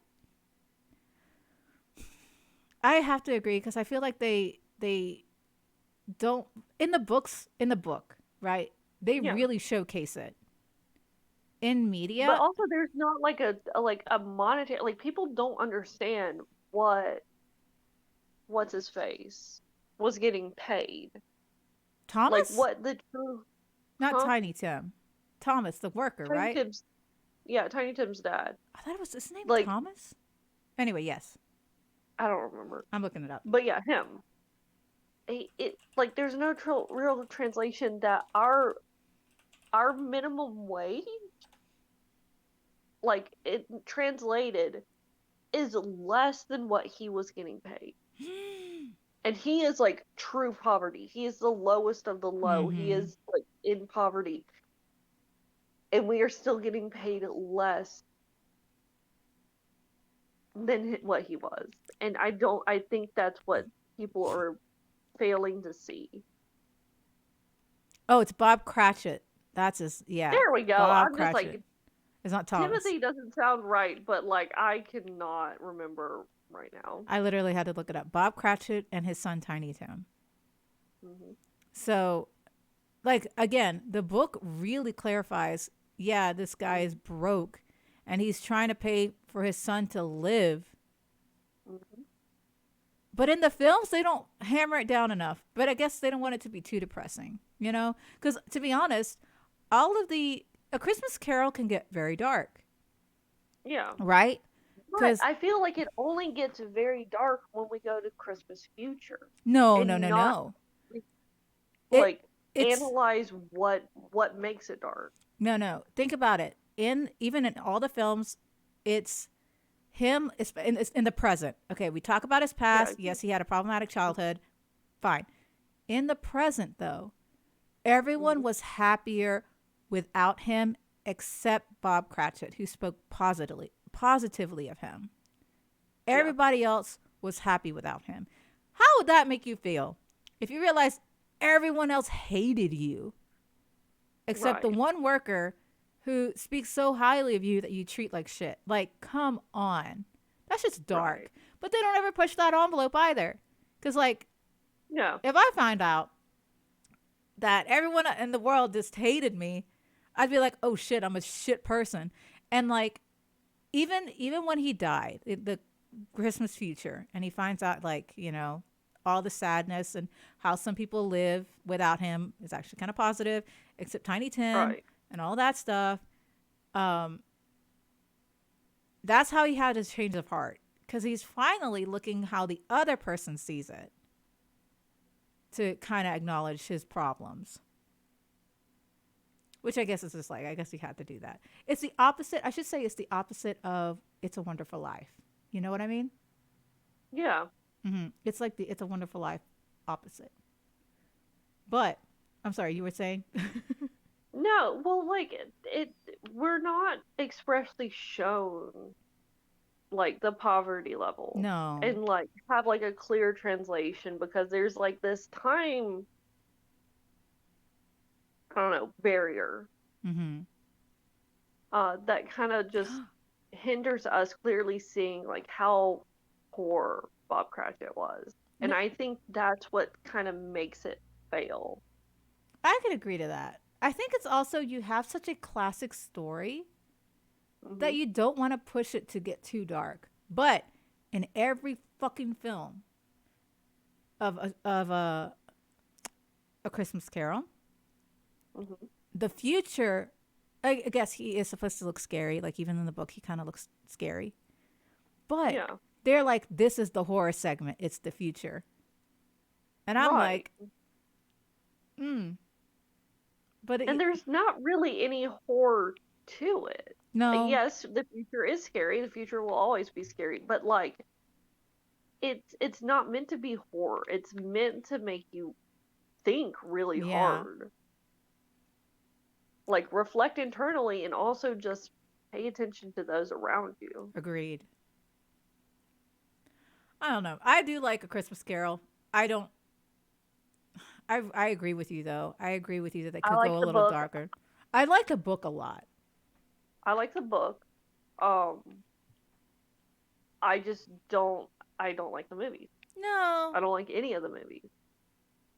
I have to agree because I feel like they don't in the book, right? They Yeah. really showcase it in But media. also there's not like a monetary like people don't understand what what's his face was getting paid. Like Thomas, what the true not huh? Tiny Tim. Thomas, the worker, Tiny right? Tim's yeah, Tiny Tim's dad. I thought it was his name Like Thomas. Anyway, yes, I don't remember. I'm looking it up. But yeah, him. It like there's no real translation that our minimum wage like it translated is less than what he was getting paid. And he is like true poverty. He is the lowest of the low. He Mm-hmm. is like in poverty. And we are still getting paid less than what he was. And I think that's what people are failing to see. Oh, it's Bob Cratchit. That's his. Yeah, There we go. Bob I'm just Cratchit. like It's not Thomas. Timothy doesn't sound right, but like I cannot remember right now. I literally had to look it up. Bob Cratchit and his son Tiny Tim. Hmm. So, like, again, the book really clarifies, yeah, this guy is broke and he's trying to pay for his son to live. Hmm. But in the films, they don't hammer it down enough. But I guess they don't want it to be too depressing, you know? Because to be honest, all of the A Christmas Carol can get very dark, Yeah. right? But Because I feel like it only gets very dark when we go to Christmas Future no, no, and no, not no. It like it's analyze what makes it dark. no, no. Think about it. In even in all the films, it's him. It's in the present. Okay, we talk about his Yeah. past. Yes, he had a problematic childhood. Fine. In the present, though, everyone Hmm. was happier without him except Bob Cratchit, who spoke positively of him. Yeah. Everybody else was happy without him. How would that make you feel if you realize everyone else hated you except the Right. one worker who speaks so highly of you that you treat like shit? Like, come on. That's just Right. dark. But they don't ever push that envelope either. Because, like, Yeah. if I find out that everyone in the world just hated me, I'd be like, oh shit, I'm a shit person. And, like, even when he died, the Christmas future, and he finds out, like, all the sadness and how some people live without him is actually kind of positive, except Tiny Tim Right. and all that stuff. Um, that's how he had his change of heart, because he's finally looking how the other person sees it to kind of acknowledge his problems. Which I guess is just like, I guess he had to do that. It's the opposite. I should say it's the opposite of It's a Wonderful Life. You know what I mean? Yeah. It's like the It's a Wonderful Life opposite. But I'm sorry, you were saying? No, well, like we're not expressly shown like the poverty level No. and like have like a clear translation because there's like this time, I don't know, barrier Mm-hmm. that kind of just hinders us clearly seeing like how poor Bob Cratchit was. And No, I think that's what kind of makes it fail. I could agree to that. I think it's also you have such a classic story that Hmm. you don't want to push it to get too dark. But in every fucking film of a Christmas Carol, Hmm. the future, I guess he is supposed to look scary. Like, even in the book, he kind of looks scary. But Yeah. they're like, this is the horror segment. It's the future. And I'm Right. like, mm. But And there's not really any horror to it. no, Yes, the future is scary. The future will always be scary, but like it's not meant to be horror. It's meant to make you think really yeah, hard. Like reflect internally and also just pay attention to those around you. agreed. I don't know. I do like A Christmas Carol. I don't. I agree with you though. I agree with you that they I could like go a the little book. darker. I like the book a lot. I like the book. Um I just don't like the movies. No, I don't like any of the movies.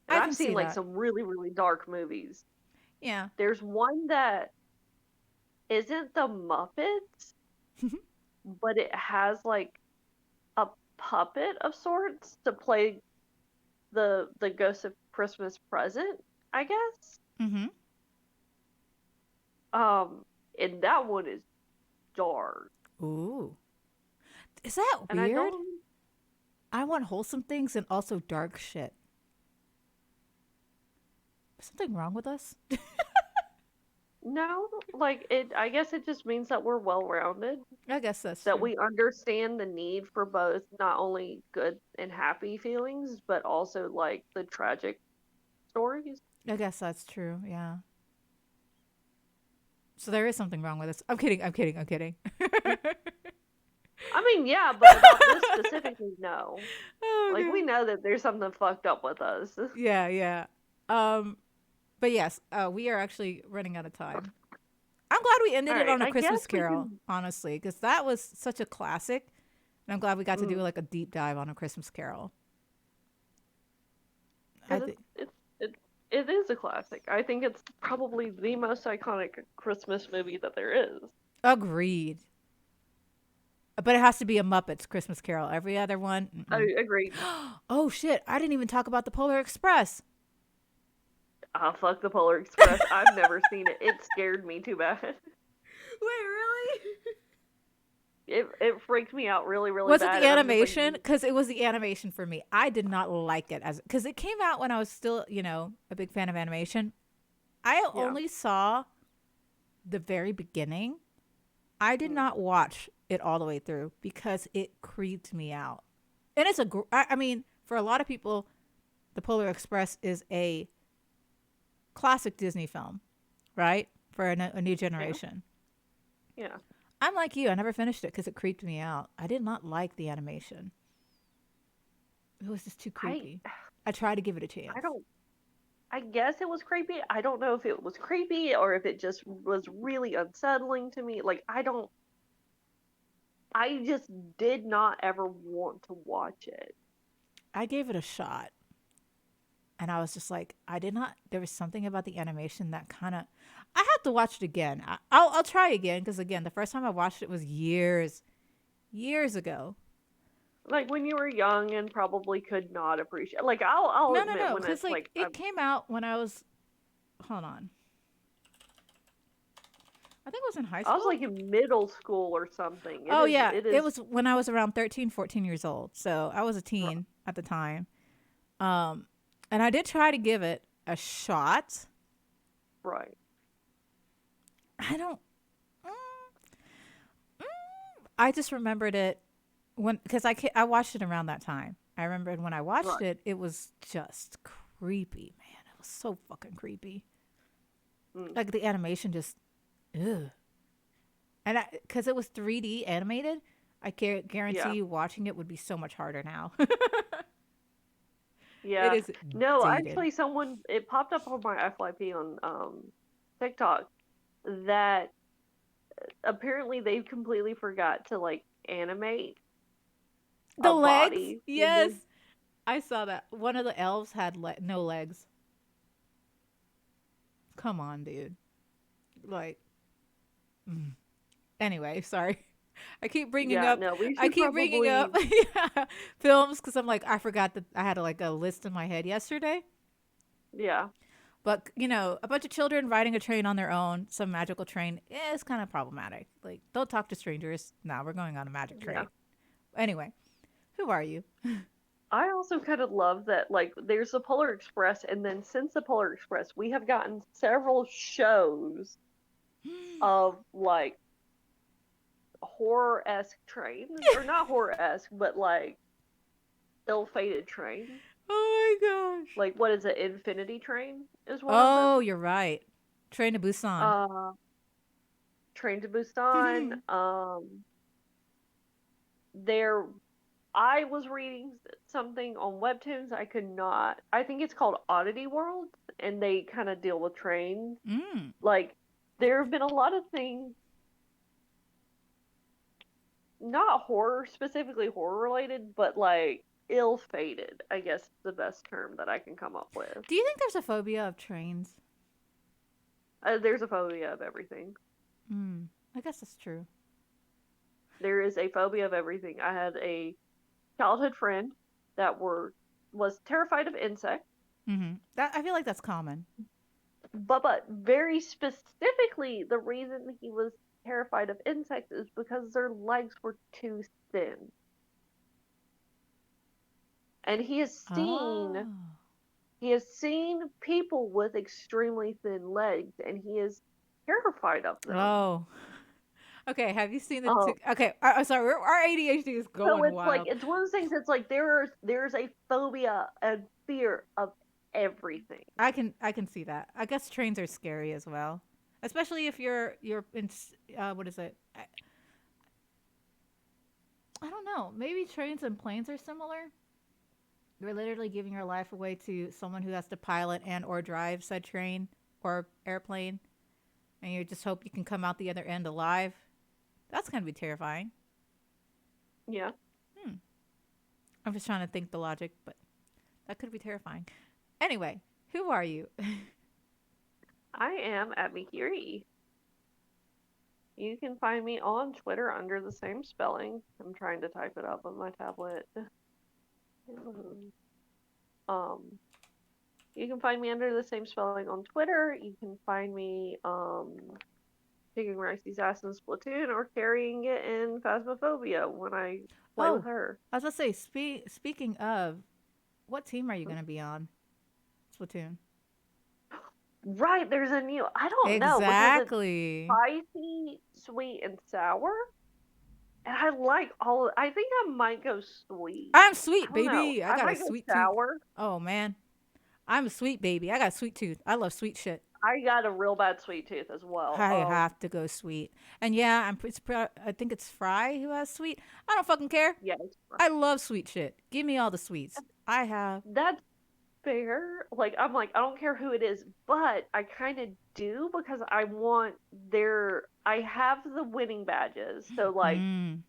And I I've can seen see like that. some really, really dark movies. Yeah. There's one that isn't the Muppets, but it has like a puppet of sorts to play the Ghost of Christmas Present, I guess. Mm-hmm. Um, and that one is dark, Ooh, is that and I weird? don't I want wholesome things and also dark shit. Is something wrong with us? know. Like it, I guess it just means that we're well rounded, I guess that's that true. we understand the need for both not only good and happy feelings, but also like the tragic stories. I guess that's true. Yeah. So there is something wrong with us. I'm kidding. I'm kidding. I'm kidding. I mean, yeah, but about this specifically, no. Like Okay. we know that there's something fucked up with us. Yeah, yeah. Um, but yes, we are actually running out of time. I'm glad we ended All it right, on A I guess Christmas we Carol, can. honestly, because that was such a classic. And I'm glad we got to do Because like a deep dive on A Christmas Carol. I think it is a classic. I think it's probably the most iconic Christmas movie that there is. agreed. But it has to be a Muppets Christmas Carol. Every other one. I Mm-mm. agree. Oh shit! I didn't even talk about the Polar Express. Ah, fuck the Polar Express. I've never seen it. It scared me too bad. Wait, really? It freaked me out really, really Was it bad, the and I'm just like, animation? Because it was the animation for me. I did not like it as because it came out when I was still, a big fan of animation. I yeah, only saw the very beginning. I did mm, not watch it all the way through because it creeped me out. And it's I mean, for a lot of people, The Polar Express is a classic Disney film, right? For a new yeah, generation. yeah. I'm like you. I never finished it because it creeped me out. I did not like the animation. It was just too I creepy. I tried to give it a I chance. don't. I guess it was creepy. I don't know if it was creepy or if it just was really unsettling to me. Like I don't. I just did not ever want to watch it. I gave it a shot. And I was just like, I did not. There was something about the animation that kind of. I have to watch it again. I'll try again because again, the first time I watched it was years ago. Like when you were young and probably could not appreciate. Like I'll No, no, admit no. when Because it's like like it came out when I was. Hold on. I think it was in high I was school. like in middle school or something. Oh yeah, It it is was when I was around 13, 14 years old. So I was a r- teen at the time. Um, and I did try to give it a shot. right. I don't. Mm, mm, I just remembered it when because I watched it around that time. I remembered when I watched Right. it, it was just creepy, man. It was so fucking creepy. Mm. Like the animation just, ugh. And because it was 3D animated, I guarantee Yeah. you watching it would be so much harder now. It Yeah. is No, dated. actually someone it popped up on my FYP on TikTok that apparently they completely forgot to like animate The a legs, body when yes, they I saw that. One of the elves had no legs. Come on, dude. Like, mm. Anyway, sorry. I keep bringing yeah, up. no, we I should keep bringing up probably yeah, films because I'm like I forgot that I had like a list in my head yesterday. yeah. But a bunch of children riding a train on their own, some magical train, is kind of problematic. Like, don't talk to strangers. Nah, we're going on a magic Yeah. train. Anyway, who are you? I also kind of love that, like, there's the Polar Express, and then since the Polar Express, we have gotten several shows of, like, horror-esque trains, or not horror-esque, but, like, ill-fated trains. Oh my gosh. Like, what is it? Infinity Train is one of Oh, them. you're right. Train to Busan. Uh, Train to Busan. There, I was reading something on Webtoons. I could not. I think it's called Oddity World, and they kind of deal with trains. Mm. Like, there have been a lot of things, not horror, specifically horror related, but like ill-fated, I guess is the best term that I can come up with. Do you think there's a phobia of trains? There's a phobia of everything. Hmm. I guess that's true. There is a phobia of everything. I had a childhood friend that was terrified of insects, Mm-hmm. That I feel like that's common. but very specifically, the reason he was terrified of insects is because their legs were too thin. And Oh. he has seen people with extremely thin legs, and he is terrified of them. Oh. Okay. Have you seen the? Um, Okay. I'm sorry. Our ADHD is so going wild. it's one of those things. It's like there's a phobia and fear of everything. I can see that. I guess trains are scary as well, especially if you're in what is it? I don't know. Maybe trains and planes are similar. You're literally giving your life away to someone who has to pilot and or drive said train or airplane, and you just hope you can come out the other end alive. That's gonna be terrifying. Yeah. I'm just trying to think the logic, but that could be terrifying. Anyway, who are you? I am at Mikiri. You can find me on Twitter under the same spelling. I'm trying to type it up on my tablet. Um, you can find me under the same spelling on Twitter. You can find me kicking Ricey's ass in Splatoon or carrying it in Phasmophobia when I play with Oh, her. I was gonna say, speaking of, what team are you gonna be on? Splatoon. Right, there's a new. I don't know because it's Exactly. spicy, sweet, and sour. And I like all. I think I might go sweet. I'm I sweet, don't know. baby. I I got a might go sweet tooth. sour. Oh man, I'm a sweet baby. I got a sweet tooth. I love sweet shit. I got a real bad sweet tooth as well. I have to go sweet. And yeah, I think it's Fry who has sweet. I don't fucking care. Yes, I love sweet shit. Give me all the sweets. I have. that's fair. Like I'm like I don't care who it is, but I kind of do because I want their. I have the winning badges, so like Mm,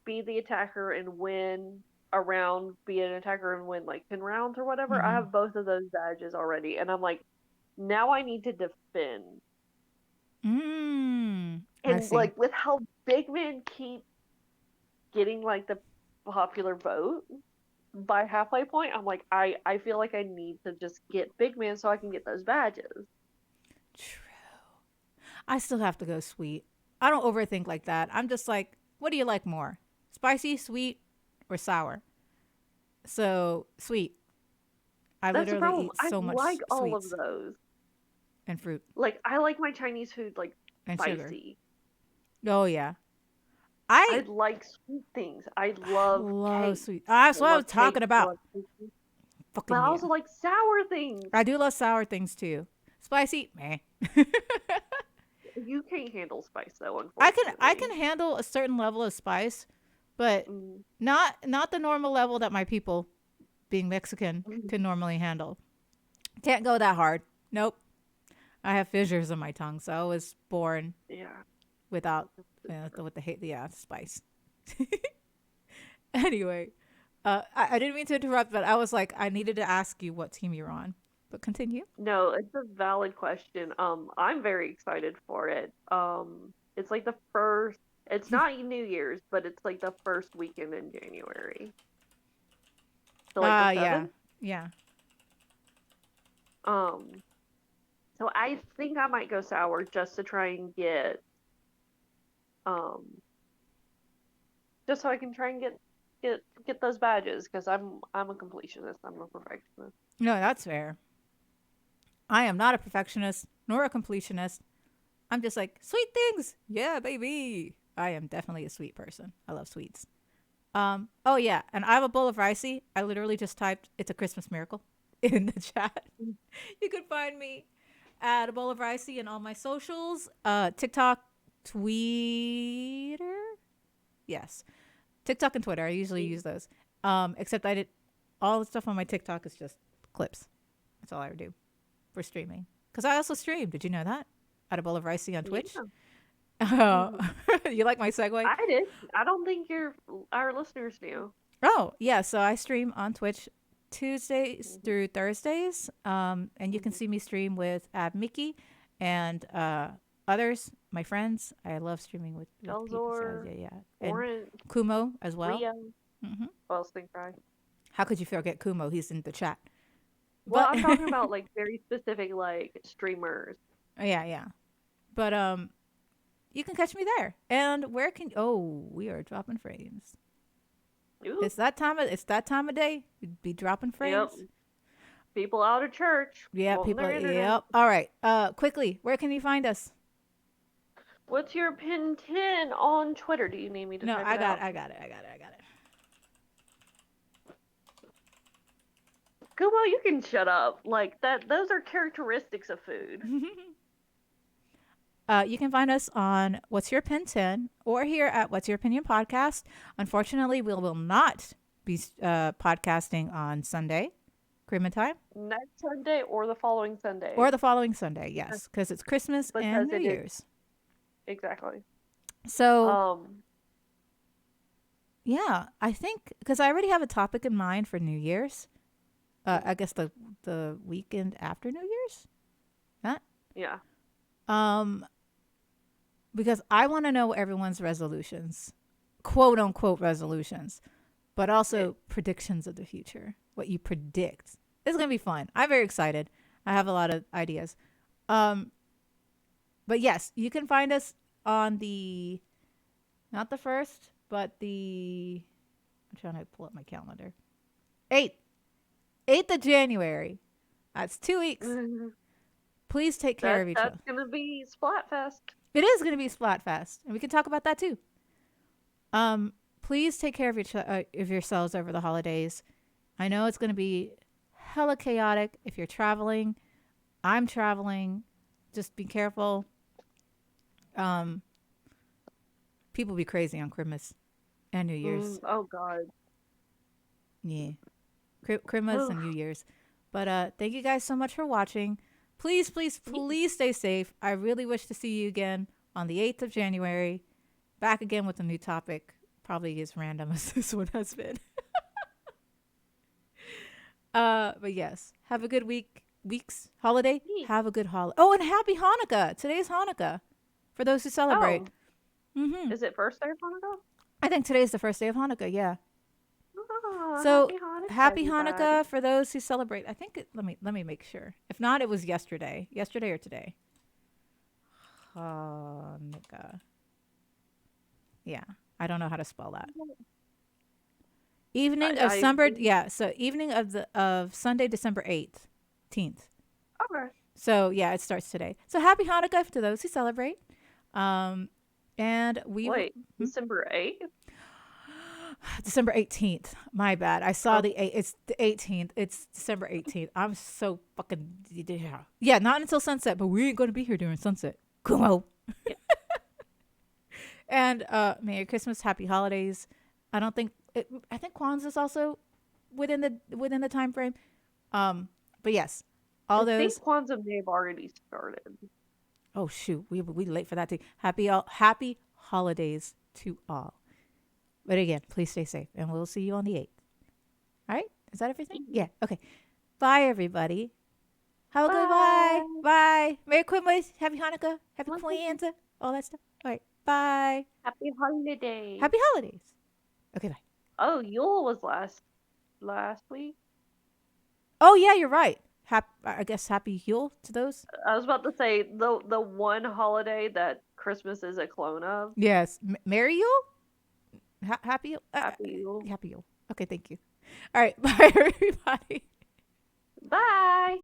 be the attacker and win a round, be an attacker and win like 10 rounds or whatever. I mm-hmm. have both of those badges already, and I'm like, now I need to defend. I And see. like with how big men keep getting like the popular vote by halfway point, I'm like, I feel like I need to just get big man so I can get those badges. True. I still have to go sweet. I don't overthink like that. I'm just like, what do you like more? Spicy, sweet, or sour? So, sweet. I That's the literally problem. eat I so much like all of sweets those. and fruit Like I like my Chinese food like and sugar. spicy. Oh, yeah. I I like sweet things. I love love cake. sweet. That's I what I love was cake. talking I about. love cookies. But Fucking I yeah. also like sour things. I do love sour things too. Spicy, meh. You can't handle spice though, I unfortunately. can handle a certain level of spice, but Mm. not the normal level that my people, being Mexican, can normally handle. Can't go that hard. Nope. I have fissures in my tongue, so I was born Yeah. without with the hate spice. Anyway, I didn't mean to interrupt, but I was like, I needed to ask you what team you're on. But continue. No, it's a valid question. I'm very excited for it. It's like the first. It's not New Year's, but it's like the first weekend in January. So like the Yeah, 7th. yeah. Um, so I think I might go sour just to try and get um just so I can try and get those badges because I'm a completionist. I'm a perfectionist. No, that's fair. I am not a perfectionist nor a completionist. I'm just like sweet things. Yeah, baby. I am definitely a sweet person. I love sweets. Oh yeah, and I have a bowl of ricey. I literally just typed "It's a Christmas miracle" in the chat. You can find me at a bowl of ricey in all my socials. TikTok, Twitter. Yes, TikTok and Twitter. I usually use those. Except I did all the stuff on my TikTok is just clips. That's all I do for streaming. Because I also stream. Did you know that? At a bowl of ricey on Twitch. Yeah. Oh, you like my segue? I did. I don't think our listeners do. Oh, yeah. So I stream on Twitch Tuesdays through Thursdays. And you can see me stream with Ab Mickey and others, my friends. I love streaming with people. So Delzor, yeah. And Orange, Kumo as well. Rio. Hmm. Well, Stink Fry. How could you forget Kumo? He's in the chat. Well, But I'm talking about like very specific like streamers. yeah. But you can catch me there. And where can we are dropping frames. Ooh. It's that time of day. You'd be dropping frames. Yep. People out of church. Yeah, wanting people. their internet. Yep. All right. Quickly, where can you find us? What's your pin 10 on Twitter? Do you need me to No, type I it got out? it. Kumo, you can shut up. Like that. Those are characteristics of food. You can find us on What's Your Opinion 10 or here at What's Your Opinion Podcast. Unfortunately, we will not be podcasting on Sunday Crema time. next Sunday or the following Sunday. Or the following Sunday, yes, because it's Christmas and Because New Year's. Exactly. So, yeah, I think because I already have a topic in mind for New Year's. I guess the weekend after New Year's. That. Yeah. Because I want to know everyone's resolutions, quote unquote resolutions, but also predictions of the future. What you predict. It's gonna be fun. I'm very excited. I have a lot of ideas. But yes, you can find us on the, not the 1st, but I'm trying to pull up my calendar. 8th of January. That's 2 weeks. Please take care of each other. That's gonna be Splatfest. It is going to be Splatfest, and we can talk about that too. Please take care of yourselves over the holidays. I know it's going to be hella chaotic if you're traveling. I'm traveling. Just be careful. People be crazy on Christmas and New Year's. Oh God. Yeah. Christmas and New Year's. But thank you guys so much for watching. Please, please, please stay safe. I really wish to see you again on the 8th of January. Back again with a new topic. Probably as random as this one has been. But yes, have a good holiday. Have a good holiday. Oh, and happy Hanukkah. Today's Hanukkah for those who celebrate. Mm-hmm. Is it first day of Hanukkah? I think today's the first day of Hanukkah, yeah. Oh, so happy Hanukkah for those who celebrate. I think let me make sure. If not, it was yesterday or today. Hanukkah. Yeah, I don't know how to spell that. Evening of Sunday, December 18th. Okay. So yeah, it starts today. So happy Hanukkah to those who celebrate. And December 8th. December 18th. My bad. I saw it's the 18th. It's December 18th. I'm so fucking yeah. Not until sunset, but we ain't going to be here during sunset. Come on. Yeah. And Merry Christmas, Happy Holidays. I think Kwanzaa's also within the time frame. But yes, I think Kwanzaa may have already started. Oh shoot, we late for that too. Happy holidays to all. But again, please stay safe, and we'll see you on the 8th. All right? Is that everything? Yeah. Okay. Bye, everybody. Have a good bye. Bye. Merry Christmas. Happy Hanukkah. Happy Kwanzaa. All that stuff. All right. Bye. Happy holidays. Happy holidays. Okay, bye. Oh, Yule was last week. Oh, yeah, you're right. I guess Happy Yule to those. I was about to say the one holiday that Christmas is a clone of. Yes. Merry Yule? Happy Yule? Happy Yule. Happy Yule. Okay, thank you. All right. Bye, everybody. Bye.